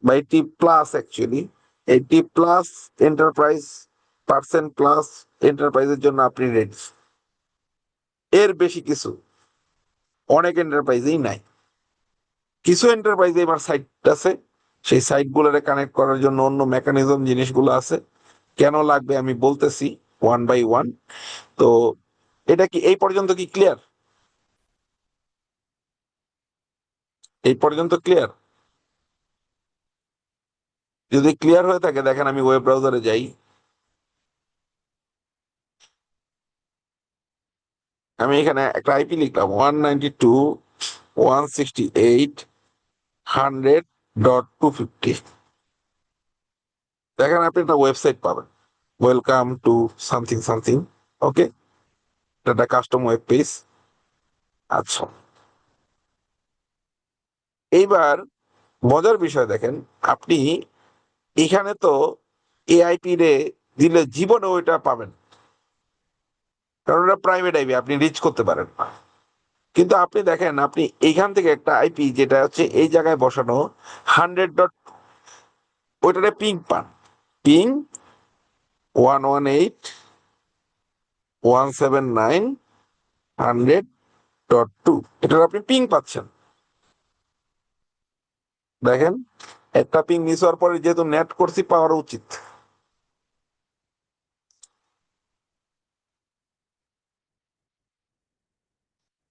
বা 80+ অ্যাকচুয়ালি 80+ এন্টারপ্রাইজ পার্সেন্ট+ এন্টারপ্রাইজের জন্য আপনি রেডি। এর বেশি কিছু অনেক এন্টারপ্রাইজেই নাই। কিছু এন্টারপ্রাইজে এবার সাইট আছে, সেই সাইট গুলোরে কানেক্ট করার জন্য অন্য মেকানিজম জিনিসগুলো আছে। কেন লাগবে আমি বলতেছি ওয়ান বাই ওয়ান। তো এটা কি এই পর্যন্ত কি ক্লিয়ার? এই পর্যন্ত ক্লিয়ার? যদি ক্লিয়ার হয়ে থাকে দেখেন আমি ওয়েব ব্রাউজারে যাই। আমি এখানে একটা আইপি লিখলাম 192.168.100.250। দেখেন আপনি একটা ওয়েবসাইট পাবেন, ওয়েলকাম টু সামথিং সামথিং। ওকে, এটা একটা কাস্টম ওয়েব পেজ। আচ্ছা, এইবার মজার বিষয় দেখেন, আপনি এখানে তো এআইপি রে দিলে জীবনে ওইটা পাবেন, কারণ ওটা প্রাইভেট আইপি, আপনি রিচ করতে পারেন না। কিন্তু আপনি দেখেন, আপনি এইখান থেকে একটা আইপি যেটা হচ্ছে এই জায়গায় বসানো 100. ওইটারে পিং পান, পিং 118.179.100.2, এটার আপনি পিং পাচ্ছেন। দেখেন একটা পিং মিস হওয়ার পরে যেহেতু নেট করছি পাওয়ার উচিত।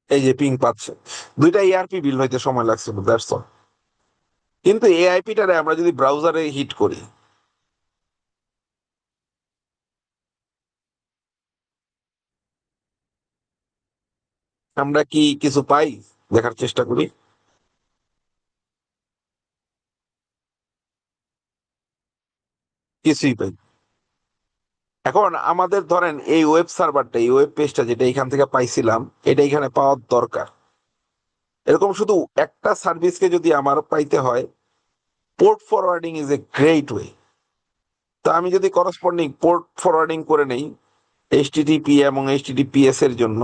এই যে পিং পাচ্ছে, দুইটা ERP বিল হইতে সময় লাগছিল, দ্যাটস অল। কিন্তু এই আইপিটারে আমরা যদি ব্রাউজারে হিট করি, আমরা কি কিছু পাই? দেখার চেষ্টা করি। কিছুই পাই। এখন আমাদের ধরেন এই ওয়েব সার্ভারটা, এই ওয়েব পেজটা যেটা এখান থেকে পাইছিলাম, এটা এখানে পাওয়ার দরকার। এরকম শুধু একটা সার্ভিসকে যদি আমার পাইতে হয়, port forwarding is a great way. তো আমি যদি করসপন্ডিং পোর্ট ফরওয়ার্ডিং করে নেই HTTP এবং HTTPS এর জন্য,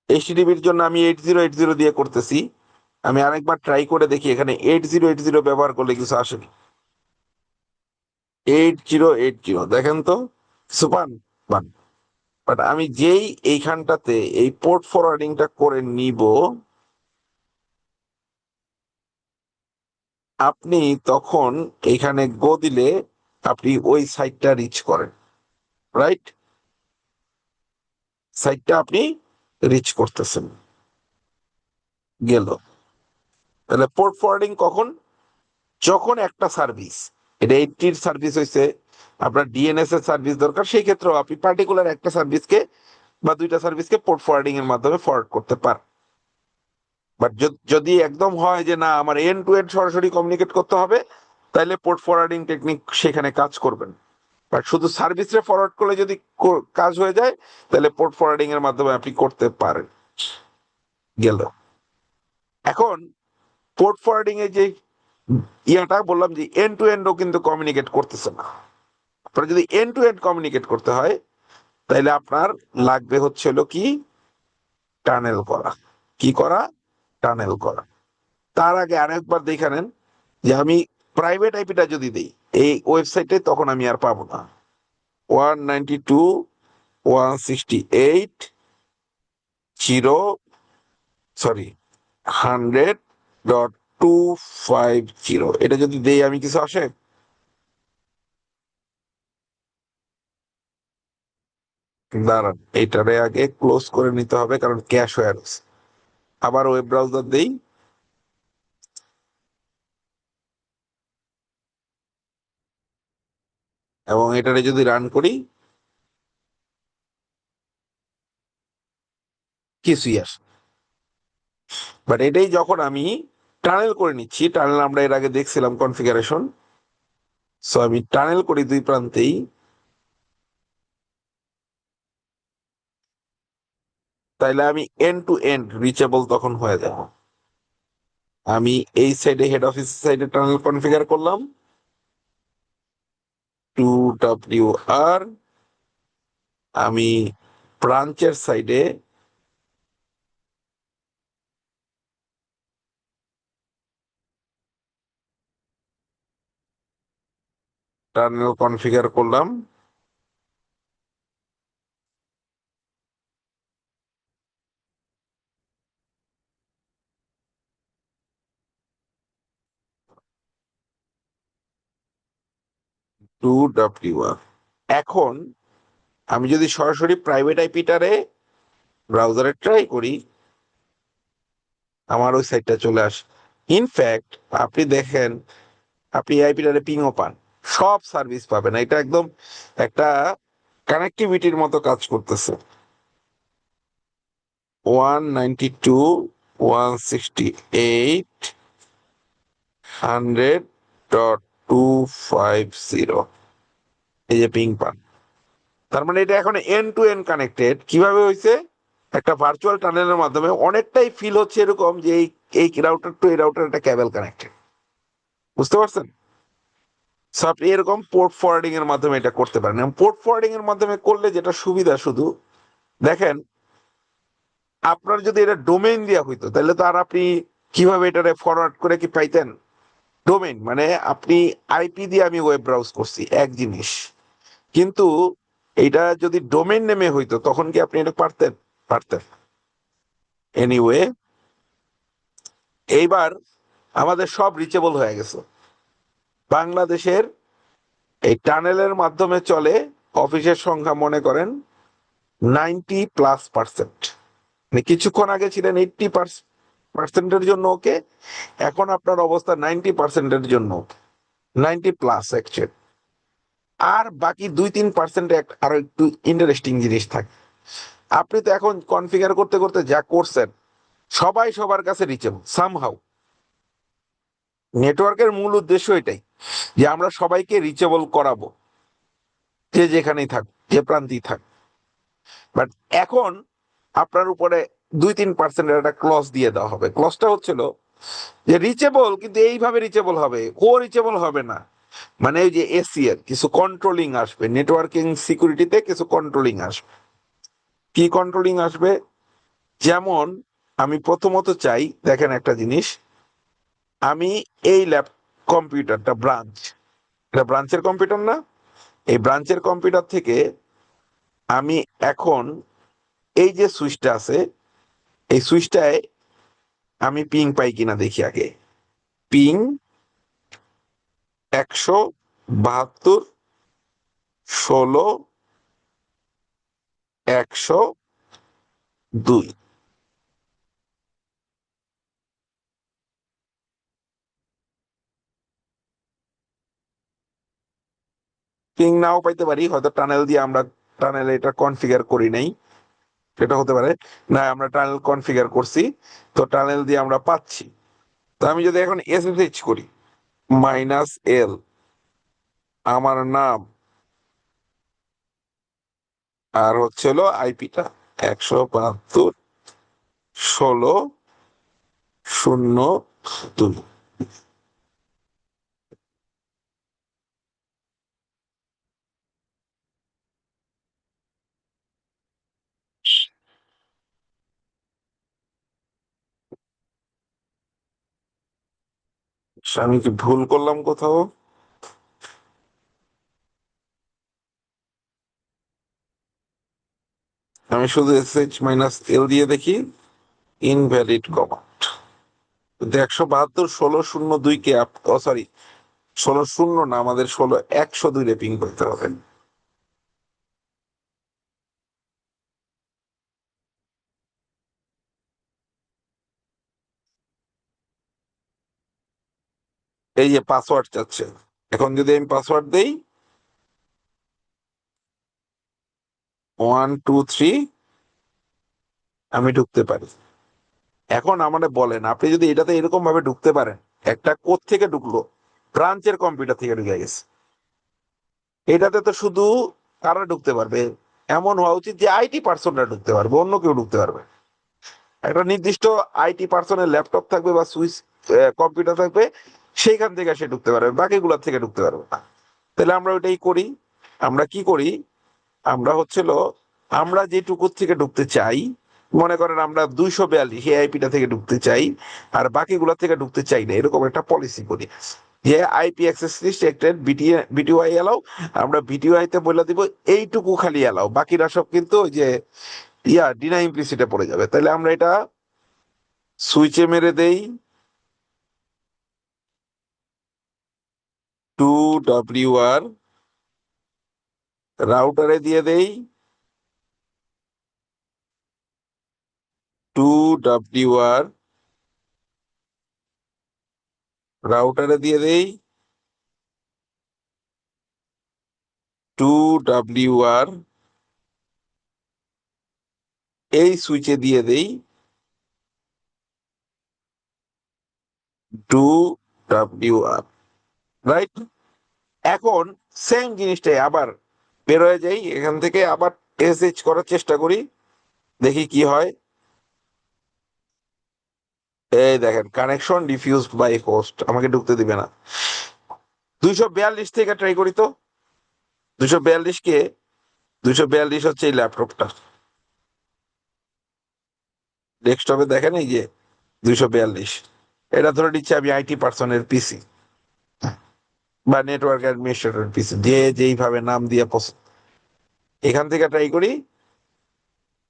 HTTP-র জন্য আমি 8080 দিয়ে করতেছি। আমি আরেকবার ট্রাই করে দেখি এখানে 8080 ব্যবহার করলে কিছু আসেনি। 8080 দেখেন তো, সুপার বান। বাট আমি যেই এইখানটাতে এই পোর্ট ফরওয়ার্ডিংটা করে নিব, আপনি তখন এখানে গো দিলে আপনি ওই সাইটটা রিচ করেন, রাইট? সাইটটা আপনি রিচ করতেছেন, গেল। তাহলে পোর্ট ফরওয়ার্ডিং কখন? যখন একটা সার্ভিস, এটা 80 সার্ভিস হয়েছে, আপনার ডিএনএস এর সার্ভিস দরকার, সেই ক্ষেত্রেও আপনি পার্টিকুলার একটা সার্ভিসকে বা দুইটা সার্ভিসকে পোর্ট ফরওয়ার্ডিং এর মাধ্যমে ফরওয়ার্ড করতে পারেন। বাট যদি একদম হয় যে না আমার এন্ড টু এন্ড সরাসরি কমিউনিকেট করতে হবে, তাহলে পোর্ট ফরওয়ার্ডিং টেকনিক সেখানে কাজ করবেন। বাট শুধু সার্ভিসে ফরওয়ার্ড করলে যদি কাজ হয়ে যায়, তাহলে পোর্ট ফরওয়ার্ডিং এর মাধ্যমে আপনি করতে পারেন, গেল। এখন পোর্ট ফরওয়ার্ডিং এ যে ইয়াটা বললাম যে এন্ড টু এন্ডও কিন্তু কমিউনিকেট করতেছে না। আপনার যদি এন্ড টু এন্ড কমিউনিকেট করতে হয়, তাহলে আপনার লাগবে হচ্ছে হলো কি, টানেল করা। কি করা? টানেল করা। তার আগে আরেকবার দেখে নেন যে আমি প্রাইভেট আইপিটা যদি দিই এই ওয়েবসাইটে, তখন আমি আর পাবো না 192.168.100.250, এটা যদি দেই আমি, কিছু আসে? দাঁড়ান, এটারে আগে ক্লোজ করে নিতে হবে কারণ ক্যাশ হয়ে গেছে। আবার ওয়েব ব্রাউজার দেই, এবং এটারে যদি রান করি, কিছুই আসে। বাট এটাই যখন আমি টানেল করে নিচ্ছি, টানেল আমরা এর আগে দেখছিলাম কনফিগারেশন, সো আমি টানেল করি দুই প্রান্তেই, তাইলে আমি এন্ড টু এন্ড রিচেবল তখন হয়ে যাব। আমি এই সাইডে হেড অফিস সাইডে টানেল কনফিগার করলাম 2WR, আমি ব্রাঞ্চের সাইডে টানেল কনফিগার করলাম 2WR। এখন আমি যদি সরাসরি প্রাইভেট আইপিটারে ব্রাউজারে ট্রাই করি, আমার ওই সাইটটা চলে আসে। ইনফ্যাক্ট আপনি দেখেন, আপনি আইপিটারে পিংও পান, সব সার্ভিস পাবেন। এটা একদম একটা কানেক্টিভিটির মতো কাজ করতেছে। 192.168.100.250, এই যে পিং পান। তার মানে এটা এখন এন্ড টু এন্ড কানেক্টেড। কিভাবে হয়েছে? একটা ভার্চুয়াল টানেলের মাধ্যমে। অনেকটাই ফিল হচ্ছে এরকম যে এই এই রাউটার টু এই রাউটার একটা ক্যাবেল কানেক্টেড, বুঝতে পারছেন? সো আপনি এরকম পোর্ট ফরওয়ার্ডিং এর মাধ্যমে এটা করতে পারেন। এবং পোর্ট ফরওয়ার্ডিং এর মাধ্যমে করলে যেটা সুবিধা, শুধু দেখেন, আপনার যদি এটা ডোমেইন দেওয়া হইতো, তাহলে তো আর আপনি কিভাবে এটারে ফরওয়ার্ড করে কি পাইতেন? ডোমেইন মানে আপনি আইপি দিয়ে আমি ওয়েব ব্রাউজ করছি, এক জিনিস। কিন্তু এটা যদি ডোমেইন নেমে হইতো, তখন কি আপনি এটা পারতেন? পারতেন। এনিওয়ে, এইবার আমাদের সব রিচেবল হয়ে গেছে। বাংলাদেশের এই টানেলের মাধ্যমে চলে অফিসের সংখ্যা মনে করেন 90+%। মানে কিছুক্ষণ আগে ছিলেন 80%-এর জন্য ওকে, এখন আপনার অবস্থা 90%-এর জন্য, 90+ অ্যাকচুয়ালি। আর বাকি 2-3% আরো একটু ইন্টারেস্টিং জিনিস থাকে। আপনি তো এখন কনফিগার করতে করতে যা করছেন, সবাই সবার কাছে রিচেবল সামহাউ। নেটওয়ার্কের মূল উদ্দেশ্য এটাই যে আমরা সবাইকে রিচেবল করাবো, যে যেখানেই থাক, যে প্রান্তেই থাক। বাট এখন আপনার উপরে 2-3%-এর একটা ক্লজ দিয়ে দেওয়া হবে। ক্লজটা হচ্ছিল যে রিচেবল, কিন্তু এইভাবে রিচেবল হবে, ও রিচেবল হবে না। মানে ওই যে এসিএর কিছু কন্ট্রোলিং আসবে, নেটওয়ার্কিং সিকিউরিটিতে কিছু কন্ট্রোলিং আসবে। কি কন্ট্রোলিং আসবে? যেমন আমি প্রথমত চাই, দেখেন একটা জিনিস, আমি এই কম্পিউটারটা ব্রাঞ্চ, এটা ব্রাঞ্চের কম্পিউটার না? এই ব্রাঞ্চের কম্পিউটার থেকে আমি এখন এই যে সুইচটা আছে, এই সুইচটায় আমি পিং পাই কিনা দেখি আগে। পিং 172 16 102। পিং নাও পাইতে পারি, হয়তো টানেল দিয়ে আমরা টানেল এটা কনফিগার করি নাই, সেটা হতে পারে। না, আমরা টানেল কনফিগার করছি, তো টানেল দিয়ে আমরা পাচ্ছি। তো আমি যদি এখন এসএসএইচ করি -L আমার নাম আর হচ্ছে হলো আইপিটা 172 16 02। আমি কি ভুল করলাম কোথাও? আমি শুধু SH-L দিয়ে দেখি, ইনভ্যালিড কমান্ড। 172 16 02 কে সরি, 16 0 না, আমাদের 102 রে পিং করতে হবে। এই যে পাসওয়ার্ড চাচ্ছে, এখন যদি আমি পাসওয়ার্ড দেই 1 2 3, আমি ঢুকতে পারি। এখন আমাদের বলেন, আপনি যদি এটাতে এরকম ভাবে ঢুকতে পারেন, একটা কোড থেকে ঢুকলো, ব্রাঞ্চের কম্পিউটার থেকে ঢুকে গেছে, এটাতে তো শুধু কারা ঢুকতে পারবে? এমন হওয়া উচিত যে আইটি পার্সনরা ঢুকতে পারবে, অন্য কেউ ঢুকতে পারবে। একটা নির্দিষ্ট আইটি পার্সনের ল্যাপটপ থাকবে বা সুইচ কম্পিউটার থাকবে, সেইখান থেকে সে ঢুকতে পারবে, বাকিগুলোর থেকে ঢুকতে পারবে না। তাহলে আমরা ওইটাই করি। আমরা কি করি, আমরা হচ্ছিল, আমরা যেটুকুর থেকে ঢুকতে চাই, মনে করেন আমরা 242 এই আইপিটা থেকে ঢুকতে চাই, আর বাকিগুলো থেকে ঢুকতে চাই না, এরকম একটা পলিসি করি যে আইপি অ্যাক্সেস রিস্ট্রিক্টেড বিটিওআই এলাও। আমরা বিটিওআই তে বলে দিব এইটুকু খালি এলাও, বাকিরা সব কিন্তু ওই যে ডিনা ইমপ্লিসিটে পড়ে যাবে। তাহলে আমরা এটা সুইচে মেরে দেই 2WR, রাউটারে দিয়ে দেই 2WR, রাউটারে দিয়ে দেই 2WR, এই সুইচে দিয়ে দেই 2WR, রাইট? এখন সেম জিনিসটাই আবার বের হয়ে যাই এখান থেকে, আবার এসএইচ করার চেষ্টা করি, দেখি কি হয়। এই দেখেন, কানেকশন ডিফিউজড বাই হোস্ট, আমাকে ঢুকতে দিবে না। 242 থেকে ট্রাই করি তো। 242 কে, 242 হচ্ছে এই ল্যাপটপটা, ডেস্কটপে দেখেন এই যে 242, এটা ধরে নিচ্ছে আমি আইটি পার্সনের পিসি বা নেটওয়ার্ক অ্যাডমিনিস্ট্রেটর পিসি, যে যেইভাবে নাম দিয়ে পছন্দ। এখান থেকে ট্রাই করি,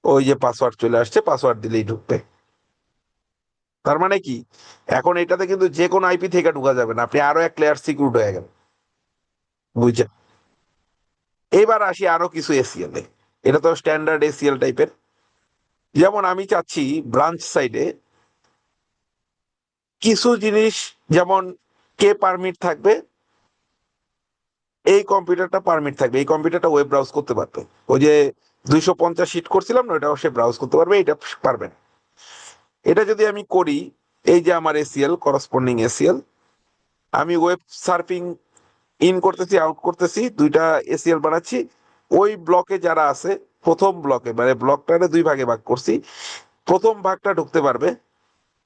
ওই যে পাসওয়ার্ড চলে আসছে, পাসওয়ার্ড দিলেই ঢুকবে। তার মানে কি, এখন এটাতে কিন্তু যে কোনো আইপি থেকে ঢুকা যাবে না, আপনি আরো এক লেয়ার সিকিউর হয়ে গেল, বুঝছেন? এবার আসি আরো কিছু এসিএল এ। এটা তো স্ট্যান্ডার্ড এসিএল টাইপের। যেমন আমি চাচ্ছি ব্রাঞ্চ সাইডে কিছু জিনিস, যেমন কে পারমিট থাকবে, এই কম্পিউটারটা পারমিট থাকবে, এই কম্পিউটারটা ওয়েব ব্রাউজ করতে পারবে। ওই যে 250 শিট করছিলাম না, ওটাও সে ব্রাউজ করতে পারবে, এটা পারবে না। এটা যদি আমি করি, এই যে আমার এসিএল, করসপন্ডিং এসিএল, আমি ওয়েব সার্ফিং ইন করতেছি, আউট করতেছি, দুইটা এসিএল বানাচ্ছি। ওই ব্লকে যারা আছে, প্রথম ব্লকে, মানে ব্লকটারে দুই ভাগে ভাগ করছি, প্রথম ভাগটা ঢুকতে পারবে,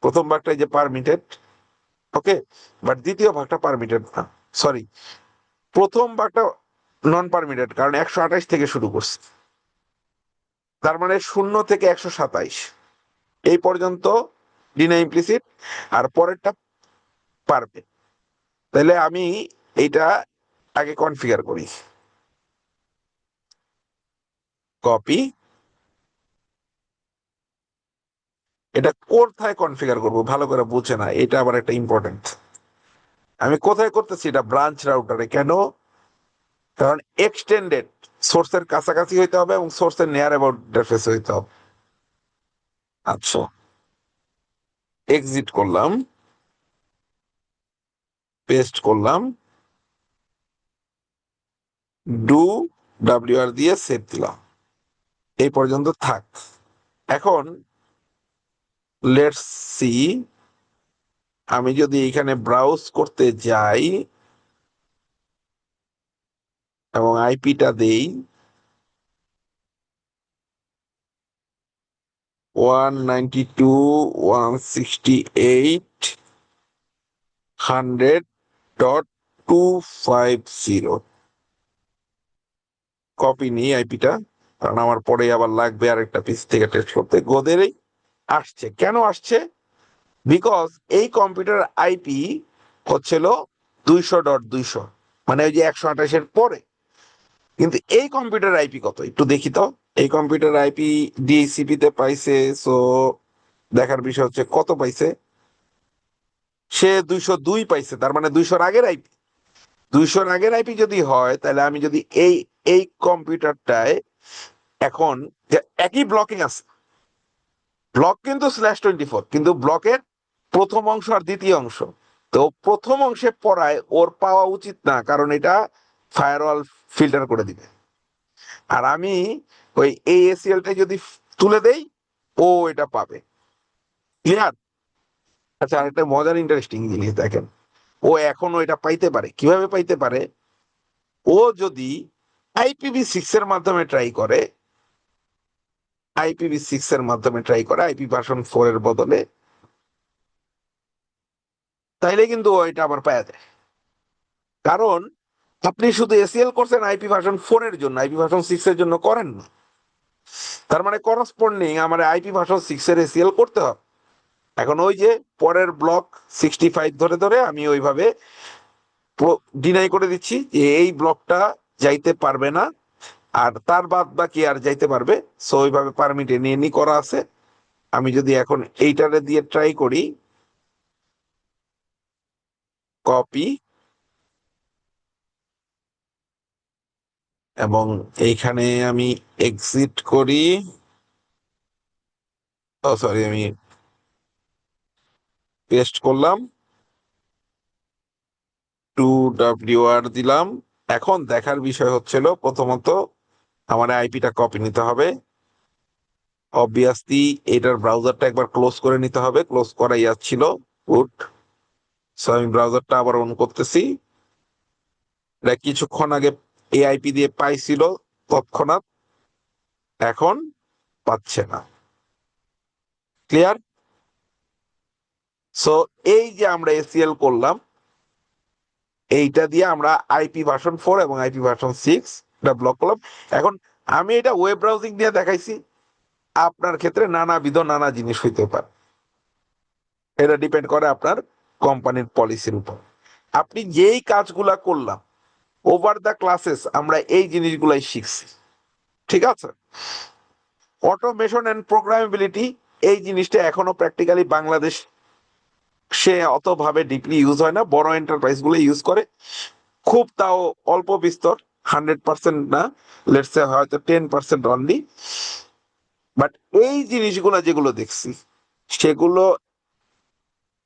প্রথম ভাগটা যে পারমিটেড, ওকে, বাট দ্বিতীয় ভাগটা পারমিটেড না, সরি, প্রথম ভাগটা নন পারমিটেড, কারণ 128 থেকে শুরু করছি। তার মানে 0 থেকে 127 এই পর্যন্ত ডিনা ইমপ্লিসিট, আর পরেরটা পারবে। তাহলে আমি এইটা আগে কনফিগার করি, কপি। এটা কোথায় কনফিগার করব ভালো করে বুঝে না, এটা আবার একটা ইম্পর্টেন্ট। আমি কোথায় করতেছি? এটা ব্রাঞ্চ রাউটারে। কেন? কারণ এক্সটেন্ডেড সোর্সের কাছাকাছি হইতে হবে এবং সোর্সের নিয়ার অ্যাবাউট ইন্টারফেস হইতে হবে। আচ্ছা, এক্সিট করলাম, পেস্ট করলাম, ডু WR দিয়ে সেভ দিলাম। এই পর্যন্ত থাক। এখন লেটস সি, আমি যদি এখানে ব্রাউজ করতে যাই এবং আইপিটা দেই 192.168.250, কপি নিই আইপিটা, কারণ আমার পরে আবার লাগবে আরেকটা পিস থেকে টেস্ট করতে। গোদেরই আসছে। কেন আসছে? বিকজ এই কম্পিউটার আইপি হচ্ছিল 200.200, মানে ওই যে 128-এর পরে। কিন্তু এই কম্পিউটার আইপি কত একটু দেখি তো। এই কম্পিউটার আইপি ডিএসিপি তে পাইছে, সো দেখার বিষয় হচ্ছে কত পাইছে। সে 202 পাইছে, তার মানে 200-র আগের আইপি। 200-র আগের আইপি যদি হয়, তাহলে আমি যদি এই এই কম্পিউটারটায় এখন যে একই ব্লকিং আছে, ব্লক কিন্তু /24, কিন্তু ব্লকের প্রথম অংশ আর দ্বিতীয় অংশ। তো প্রথম অংশে পড়ায় ওর পাওয়া উচিত না, কারণ এটা ফায়ারওয়াল ফিল্টার করে দিবে। আর আমি ওই AACLটা যদি তুলে দেই, ও এটা পাবে। ক্লিয়ার? আচ্ছা, আরেকটা মজার ইন্টারেস্টিং জিনিস দেখেন, ও এখনো এটা পাইতে পারে। কিভাবে পাইতে পারে? ও যদি IPv6 এর মাধ্যমে ট্রাই করে, IPv6 এর মাধ্যমে ট্রাই করে আইপি ভার্সন 4 এর বদলে, তাইলে কিন্তু ও এটা আবার পাওয়া যায়। কারণ আপনি শুধু এসিএল করছেন IP ভার্সন 4 এর জন্য, IP ভার্সন 6 এর জন্য করেন না। তার মানে করসপন্ডিং আমার IP ভার্সন 6 এর এসিএল করতে হবে। এখন ওই যে পরের ব্লক 65 ধরে ধরে আমি ওইভাবে ডিনাই করে দিচ্ছি যে এই ব্লকটা যাইতে পারবে না, আর তার বাদ বাকি আর যাইতে পারবে। সো ওইভাবে পারমিট নিয়ে করা আছে। আমি যদি এখন এইটারে দিয়ে ট্রাই করি, কপি, এবং এইখানে আমি এক্সিট করি, ও সরি, আমি পেস্ট করলাম, 2WR দিলাম। এখন দেখার বিষয় হচ্ছিল প্রথমত আমার আইপিটা কপি নিতে হবে। অবভিয়াসলি এটার ব্রাউজারটা একবার ক্লোজ করে নিতে হবে, ক্লোজ করাই যাচ্ছিল। গুড। সো আমি ব্রাউজারটা আবার অন করতেছি। এটা কিছুক্ষণ আগে এআইপি দিয়ে পাইছিল তৎক্ষণাৎ, এখন পাচ্ছে না। ক্লিয়ার? সো এই যে আমরা এসিএল করলাম, এইটা দিয়ে আমরা IP ভার্সন 4 এবং IP ভার্সন 6 এটা ব্লক করলাম। এখন আমি এটা ওয়েব ব্রাউজিং দিয়ে দেখাইছি, আপনার ক্ষেত্রে নানাবিধ নানা জিনিস হইতে পারে। এটা ডিপেন্ড করে আপনার কোম্পানির পলিসির উপর। আপনি যেই কাজগুলা করলাম ওভার দ্য ক্লাসেস, আমরা এই জিনিসগুলাই শিখছি। ঠিক আছে? অটোমেশন এন্ড প্রোগ্রামেবিলিটি, এই জিনিসটা এখনো প্র্যাকটিক্যালি বাংলাদেশ সে অতভাবে ডিপলি ইউজ হয় না। বড় এন্টারপ্রাইজ গুলো ইউজ করে, খুব তাও অল্প বিস্তর, 100% না, লেটস সে হয়তো 10% অনলি। বাট এই জিনিসগুলো যেগুলো দেখছি, সেগুলো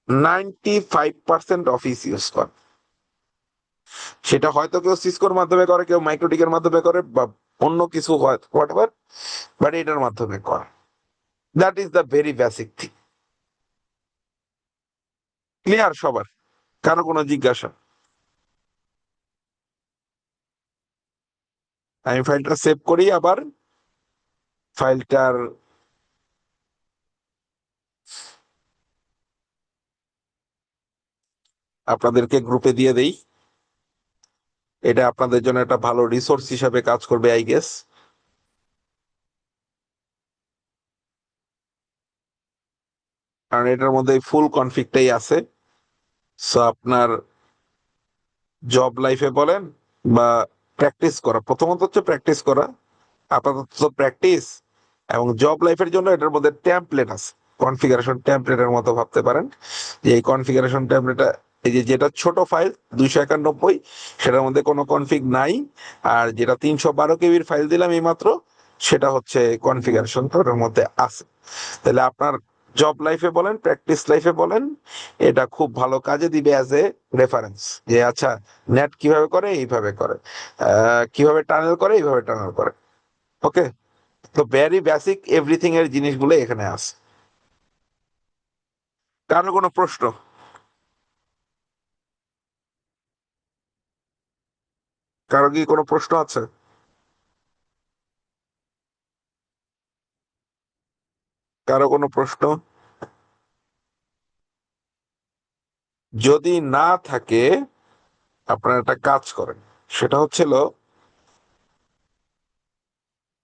95% অফিস ইউজ করে। সেটা হয়তো কেউ সিসকোর মাধ্যমে করে, কেউ মাইক্রোটিকের মাধ্যমে করে, বা অন্য কিছু হয়, হোয়াটএভার, বাট এটার মাধ্যমে করে। That is the very basic thing. Clear সবার? কারো কোনো জিজ্ঞাসা? আমি ফাইলটা সেভ করি, আবার ফাইলটার আপনাদেরকে গ্রুপে দিয়ে দেই। এটা আপনাদের জন্য একটা ভালো রিসোর্স হিসাবে কাজ করবে, আই গেস। কারণ এটার মধ্যে ফুল কনফিগটাই আছে। সো আপনার জব লাইফে বলেন বা প্র্যাকটিস করা, প্রথমত হচ্ছে প্র্যাকটিস করা, আপাতত প্র্যাকটিস। এবং জব লাইফের জন্য এটার মধ্যে টেমপ্লেট আছে, কনফিগারেশন টেমপ্লেটের মতো ভাবতে পারেন যে এই কনফিগারেশন টেমপ্লেটটা, এই যে যেটা ছোট ফাইল 291, সেটার মধ্যে কোনো কনফিগ নাই। আর যেটা 312 কেবির ফাইল দিলাম এইমাত্র, সেটা হচ্ছে কনফিগারেশন ওটার মধ্যে আছে। তাহলে আপনার জব লাইফে বলেন, প্র্যাকটিস লাইফে বলেন, এটা খুব ভালো কাজে দিবে অ্যাজ এ রেফারেন্স, যে আচ্ছা নেট কিভাবে করে, এইভাবে করে, কিভাবে টানেল করে, এইভাবে টানেল করে। ওকে, তো ভেরি বেসিক এভরিথিং এর জিনিসগুলো এখানে আছে। কারো কোনো প্রশ্ন? কারো কি কোনো প্রশ্ন আছে? কারো কোনো প্রশ্ন? যদি না থাকে, আপনারা একটা কাজ করেন, সেটা হচ্ছিল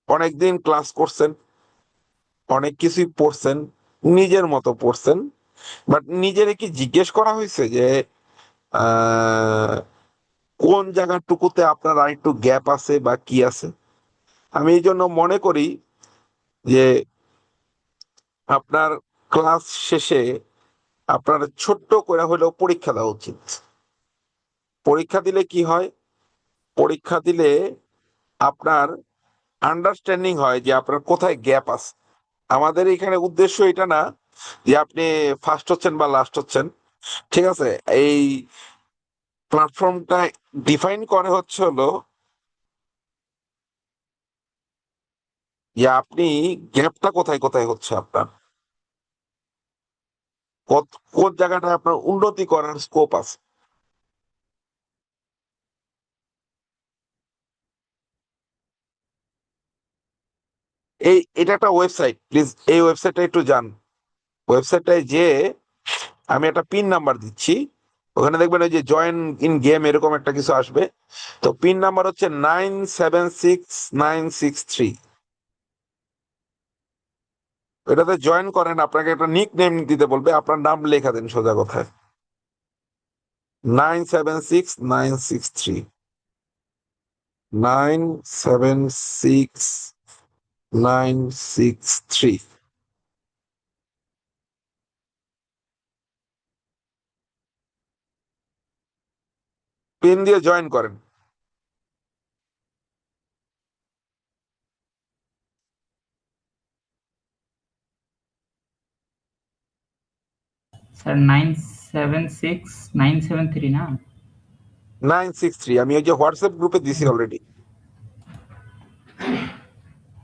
অনেকদিন ক্লাস করছেন, অনেক কিছুই পড়ছেন, নিজের মতো পড়ছেন, বাট নিজের কি জিজ্ঞেস করা হয়েছে যে আহ, কোন জায়গাটুকুতে আপনার আরেকটু গ্যাপ আছে বা কি আছে? আমি এই জন্য মনে করি যে আপনার ক্লাস শেষে আপনার ছোট্ট করে হলেও পরীক্ষা দেওয়া উচিত। পরীক্ষা দিলে কি হয়? পরীক্ষা দিলে আপনার আন্ডারস্ট্যান্ডিং হয় যে আপনার কোথায় গ্যাপ আছে। আমাদের এখানে উদ্দেশ্য এটা না যে আপনি ফার্স্ট হচ্ছেন বা লাস্ট হচ্ছেন, ঠিক আছে? এই প্ল্যাটফর্মটা ডিফাইন করে হচ্ছে হলো যে আপনি গ্যাপটা কোথায় কোথায় হচ্ছে আপনার, কোন জায়গাটা আপনার উন্নতি করার স্কোপ আছে। এটা একটা ওয়েবসাইট, প্লিজ এই ওয়েবসাইটটা একটু যান। ওয়েবসাইটটায় যে আমি একটা পিন নাম্বার দিচ্ছি, ওখানে দেখবেন ওই যে জয়েন ইন গেম এরকম একটা কিছু আসবে। তো পিন নাম্বার হচ্ছে 976963। এটাতে জয়েন করেন, আপনাকে একটা নিক নেম দিতে বলবে, আপনার নাম লেখা দেন সোজা কথায়, 976963, 976963। পিন দিয়ে জয়েন করেন। স্যার 976973 না? 963, আমি ওই যে হোয়াটসঅ্যাপ গ্রুপে দিছি অলরেডি।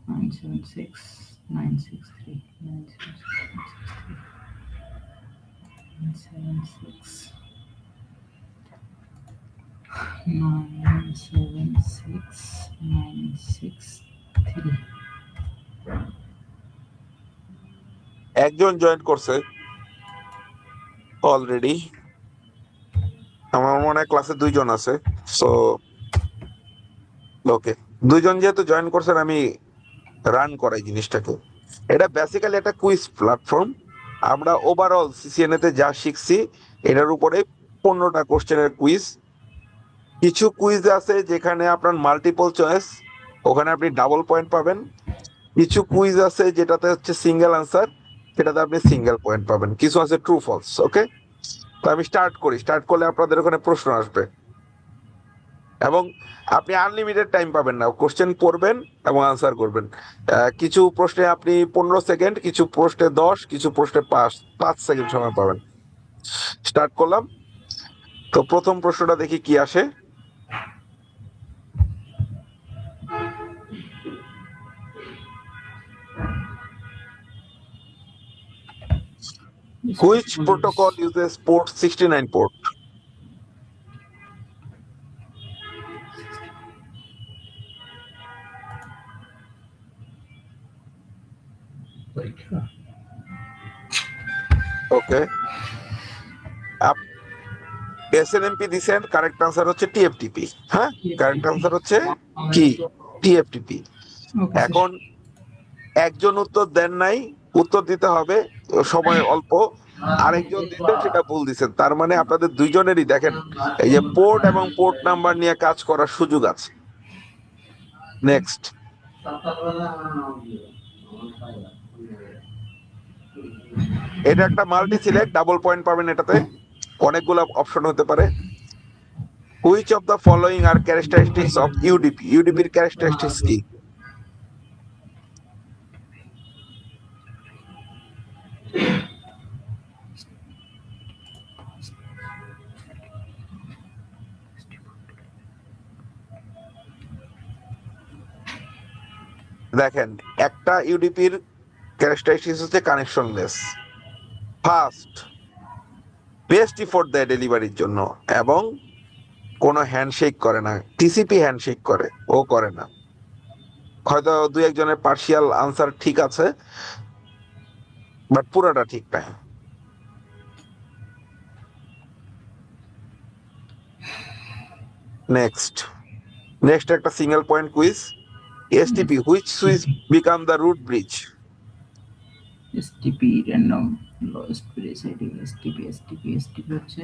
976963 976 963। একজন জয়েন করছে অলরেডি, আমার মনে হয় ক্লাসে 2 জন আছে। সো ওকে, 2 জন যেহেতু জয়েন করছেন, আমি রান করাই জিনিসটাকে। এটা বেসিক্যালি একটা কুইজ প্ল্যাটফর্ম। আমরা ওভারঅল সিসিএনএ তে যা শিখছি এটার উপরে 15টা কোশ্চেনের কুইজ। কিছু কুইজ আছে যেখানে আপনার মাল্টিপল চয়েস, ওখানে আপনি ডাবল পয়েন্ট পাবেন। কিছু কুইজ আছে যেটাতে হচ্ছে সিঙ্গেল আনসার, সেটাতে আপনি সিঙ্গেল পয়েন্ট পাবেন। কিছু আছে ট্রু ফলস। ওকে, তো আমি স্টার্ট করলে আপনাদের ওখানে প্রশ্ন আসবে, এবং আপনি আনলিমিটেড টাইম পাবেন না, কোশ্চেন পড়বেন এবং আনসার করবেন। কিছু প্রশ্নে আপনি 15 সেকেন্ড, কিছু প্রশ্নে 10, কিছু প্রশ্নে 5 সেকেন্ড সময় পাবেন। স্টার্ট করলাম। তো প্রথম প্রশ্নটা দেখি কি আসে। Which protocol uses port 69 port? Okay, SNMP দিছেন, কারেক্ট আনসার হচ্ছে টিএফটিপি। হ্যাঁ, কারেক্ট আনসার হচ্ছে কি? টিএফটিপি। Okay sir. এখন একজন উত্তর দেন নাই, উত্তর দিতে হবে, সময় অল্প। আরেকজন দিচ্ছেন সেটা ভুল দিচ্ছেন, তার মানে আপনাদের দুইজনেরই দেখেন এই যে পোর্ট এবং পোর্ট নাম্বার নিয়ে কাজ করার সুযোগ আছে। নেক্সট, এটা একটা মাল্টি সিলেক্ট, ডাবল পয়েন্ট পাবেন এটাতে, অনেকগুলো অপশন হতে পারে। Which of the following are characteristics of UDP, ইউডিপির ক্যারেক্টারিস্টিক্স কি? দেখেন, একটা ইউডিপির ক্যারেক্টারিস্টিক্স হচ্ছে কানেকশনলেস, ফাস্ট, বেস্ট ইফোর্ট দেয় ডেলিভারির জন্য, এবং কোনো হ্যান্ডশেক করে না। টিসিপি হ্যান্ডশেক করে, ও করে না। হয়তো দুই একজনের পার্শিয়াল আনসার ঠিক আছে, বাট পুরোটা ঠিক না। নেক্সট, নেক্সট একটা single point quiz. STP, which switch become the root bridge? STP random lost place ID. STP হচ্ছে,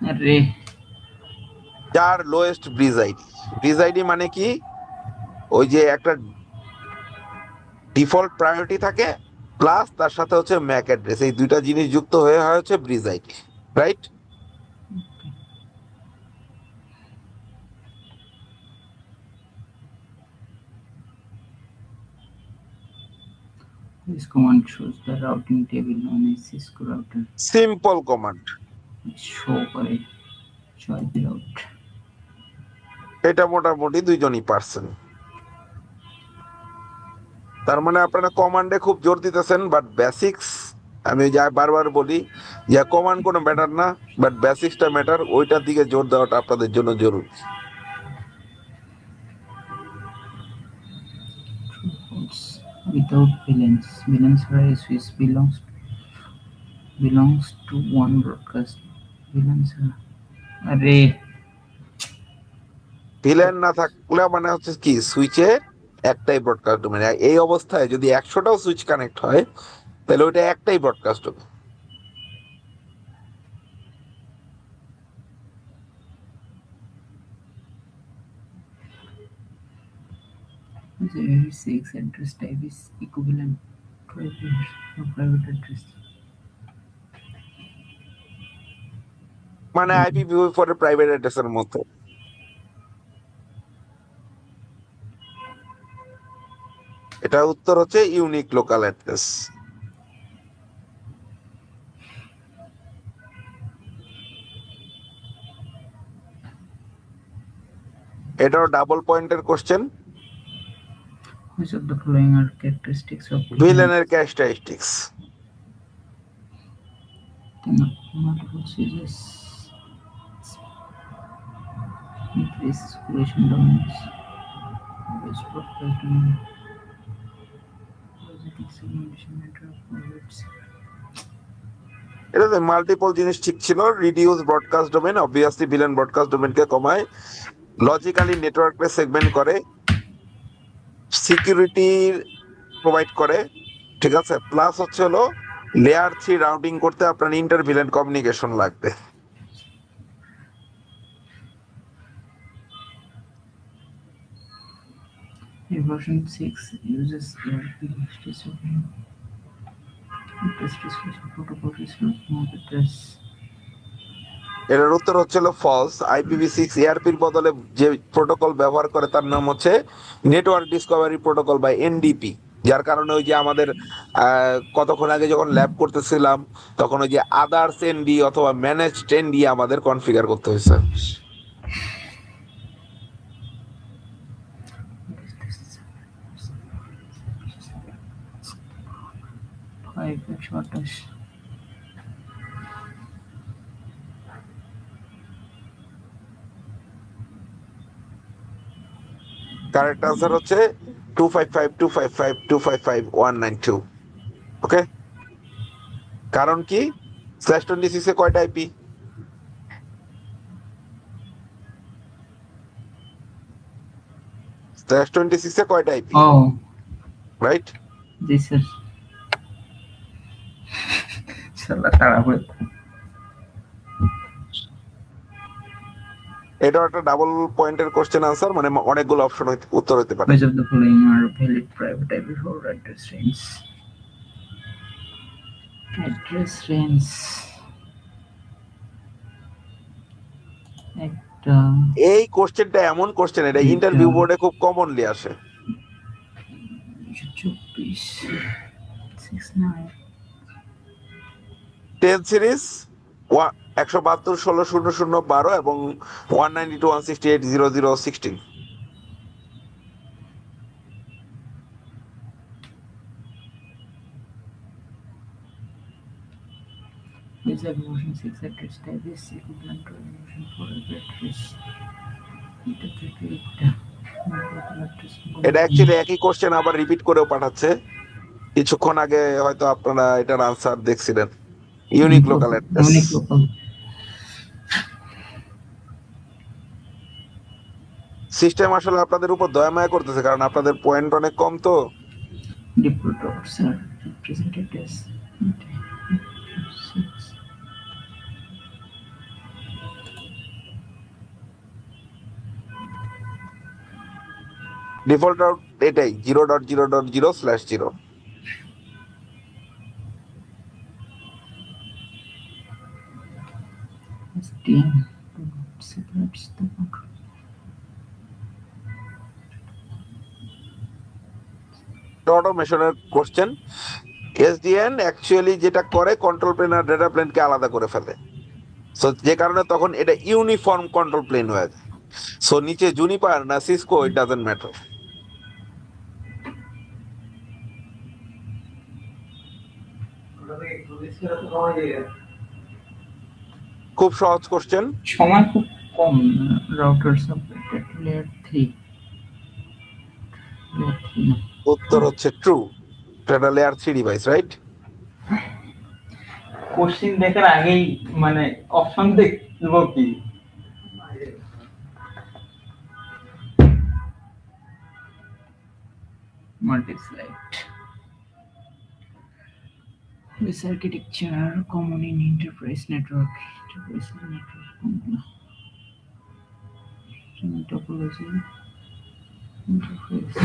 আরে যার lowest bridge ID. Bridge ID মানে কি? ওই যে একটা ডিফল্ট প্রায়োরিটি থাকে, প্লাস তার সাথে হচ্ছে ম্যাক অ্যাড্রেস, এই দুইটা জিনিস যুক্ত হয়ে হয় হচ্ছে bridge ID, right? this command shows the routing table on a Cisco router. Simple command, show করে choice route. এটা মোটামুটি দুইজনই পারছেন। তার মানে আপনারা কমান্ডে খুব জোর দিতেছেন, বাট বেসিক্স, আমি যা বারবার বলি যে কমান্ড কোনো ম্যাটার না, বাট বেসিক্সটা ম্যাটার, ওইটার দিকে জোর দেওয়াটা আপনাদের জন্য জরুরি। True false. Without villains. Villains are a switch belongs to one broadcast. Villains are, আরে ভিলেন না থাকলে মানে হচ্ছে কি, সুইচে একটাই ব্রডকাস্ট ডোমেন। এই অবস্থায় যদি 100টাও সুইচ কানেক্ট হয়, তাহলে ওইটা একটাই ব্রডকাস্ট হবে। the IPv6 address type is equivalent to a private address. মানে IPv4 এর প্রাইভেট অ্যাড্রেসের মতো। এটা উত্তর হচ্ছে ইউনিক লোকাল অ্যাড্রেস। এটাও ডাবল পয়েন্টের question. Which of the following are characteristics of ভিলেনের characteristics. multiple switches? Increase solution domains. Best broadcast domain. Parasitic segmentation network forwards. এটাতে মাল্টিপল জিনিস ঠিক ছিল। Reduce broadcast domain, obviously VLAN broadcast ডোমেনকে কমায়, logically নেটওয়ার্কে সেগমেন্ট করে, সিকিউরিটি প্রোভাইড করে, ঠিক আছে, প্লাস হচ্ছে হলো লেয়ার 3 রাউটিং করতে আপনার ইন্টার ভিলেন কমিউনিকেশন লাগবে। Version 6 uses ARP protocol address. এটার উত্তর হচ্ছে হলো ফলস। IPv6 এআরপির বদলে যে প্রোটোকল ব্যবহার করে তার নাম হচ্ছে নেটওয়ার্ক ডিসকভারি প্রোটোকল বা এনডিপি। যার কারণে ওই যে আমাদের কতক্ষণ আগে যখন ল্যাব করতেছিলাম, তখন ওই যে আদার্স এনডি অথবা ম্যানেজড এনডি আমাদের কনফিগার করতে হয়েছে। Five 128 কারেক্ট আনসার হচ্ছে 255.255.255.192। ওকে, কারণ কি, /26 এ কয়টা আইপি? /26 এ কয়টা IP, Oh, right? this is সালা তাড়াহুড়ো। এটাও একটা ডাবল পয়েন্টের কোশ্চেন আনসার, মানে অনেকগুলো অপশন উত্তর হতে পারে। Which of the following are valid private IP for address range? Address range একটা এই কোশ্চেনটা এমন কোশ্চেন, এটা এটা ইন্টারভিউ বোর্ডে খুব কমনলি আসে। 24 69 10 সিরিজ 172 16 00 12 এবং 192 168 00 16। This evolution 6 address type is equivalent to evolution 4 address. এটা থেকে এটা address এটা অ্যাকচুয়ালি একই কোশ্চেন আবার রিপিট করেও পাঠাচ্ছে। কিছুক্ষণ আগে হয়তো আপনারা এটার আনসার দেখছিলেন, unique local address. unique local system আসলে আপনাদের উপর দয়া মায়া করতেছে, কারণ আপনাদের পয়েন্ট অনেক কম তো। depot routes are represented as 6. Default out এটাই 0.0.0/0। STM separates the control. অটোমেশনের কোশ্চেন। এসডিএন অ্যাকচুয়ালি যেটা করে, কন্ট্রোল প্লেন আর ডেটা প্লেনকে আলাদা করে ফেলে। সো যে কারণে তখন এটা ইউনিফর্ম কন্ট্রোল প্লেন হয়ে যায়। সো নিচে জুনিপার না সিসকো, ইট ডাজন্ট ম্যাটার। খুব সহজ কোশ্চেন। সময় খুব কম। রাউটার সাপোর্টেড লেয়ার 3 উত্তর হচ্ছে ট্রু। এটা লেয়ার 3 ডিভাইস, রাইট? কোশ্চিন দেখার আগেই মানে অপশন দেখবো কি? multi-slide. This architecture common in enterprise network. Enterprise network common. Topology. Interface.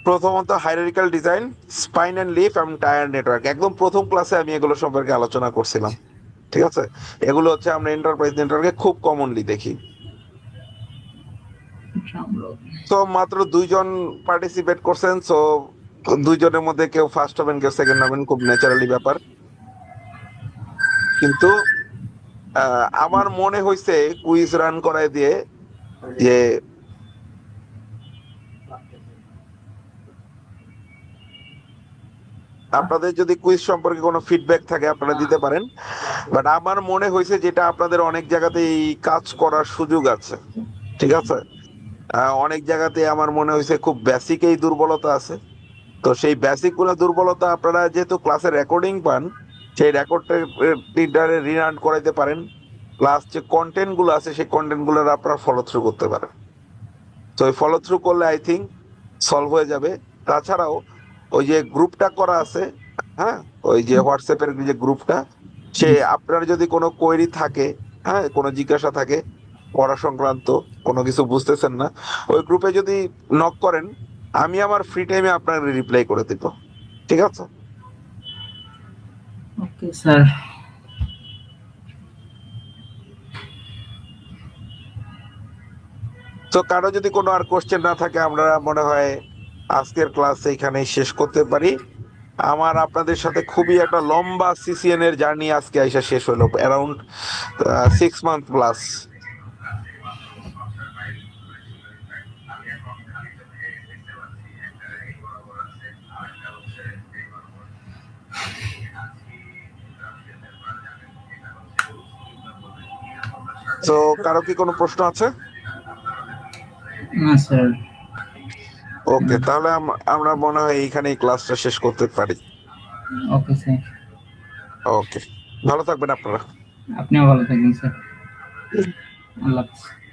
প্রথমত হাইরার্কিক্যাল ডিজাইন, স্পাইন এন্ড লিফ এবং টায়ার নেটওয়ার্ক। একদম প্রথম ক্লাসে আমি এগুলো সম্পর্কে আলোচনা করছিলাম, ঠিক আছে? এগুলো হচ্ছে আমরা এন্টারপ্রাইজ নেটওয়ার্কে খুব কমনলি দেখি। তো মাত্র 2জন পার্টিসিপেট করছেন, সো 2জনের মধ্যে কেউ ফার্স্ট হবেন কেউ সেকেন্ড হবেন, খুব ন্যাচারালি ব্যাপার। কিন্তু আমার মনে হয়েছে কুইজ রান করায় দিয়ে যে আপনাদের যদি কুইজ সম্পর্কে কোনো ফিডব্যাক থাকে আপনারা দিতে পারেন। বাট আমার মনে হয়েছে যেটা আপনাদের অনেক জায়গাতেই কাজ করার সুযোগ আছে, ঠিক আছে? অনেক জায়গাতে আমার মনে হয়েছে খুব বেসিক এই দুর্বলতা আছে। তো সেই বেসিক গুলো দুর্বলতা আপনারা যেহেতু ক্লাসে রেকর্ডিং পান, সেই রেকর্ডটা রিরান করাইতে পারেন। প্লাস যে কন্টেন্ট গুলো আছে সেই কন্টেন্ট গুলো আপনারা ফলো থ্রু করতে পারেন। তো এই ফলো থ্রু করলে আই থিঙ্ক সলভ হয়ে যাবে। তাছাড়াও ওই যে গ্রুপটা করা আছে, হ্যাঁ, ওই যে হোয়াটসঅ্যাপের যে গ্রুপটা, সে আপনার যদি কোনো কোয়েরি থাকে, হ্যাঁ, কোনো জিজ্ঞাসা থাকে পড়া সংক্রান্ত, কোনো কিছু বুঝতেছেন না, ওই গ্রুপে যদি নক করেন, আমি আমার ফ্রি টাইমে আপনার রিপ্লাই করে দিব, ঠিক আছে? Okay, sir. তো কারো যদি কোনো আর কোশ্চেন না থাকে, আমরা মনে হয় আজকের ক্লাস এইখানেই শেষ করতে পারি। আমার আপনাদের সাথে খুবই একটা লম্বা সিসিএন এর জার্নি আজকে আইসা শেষ হলো, অ্যারাউন্ড 6 মান্থ প্লাস। তো কারো কি কোনো প্রশ্ন আছে? না স্যার। ওকে, তাহলে আমরা মনে হয় এইখানেই ক্লাসটা শেষ করতে পারি। Okay sir. ওকে, ভালো থাকবেন আপনারা। আপনিও ভালো থাকবেন স্যার। আল্লাহ হাফেজ।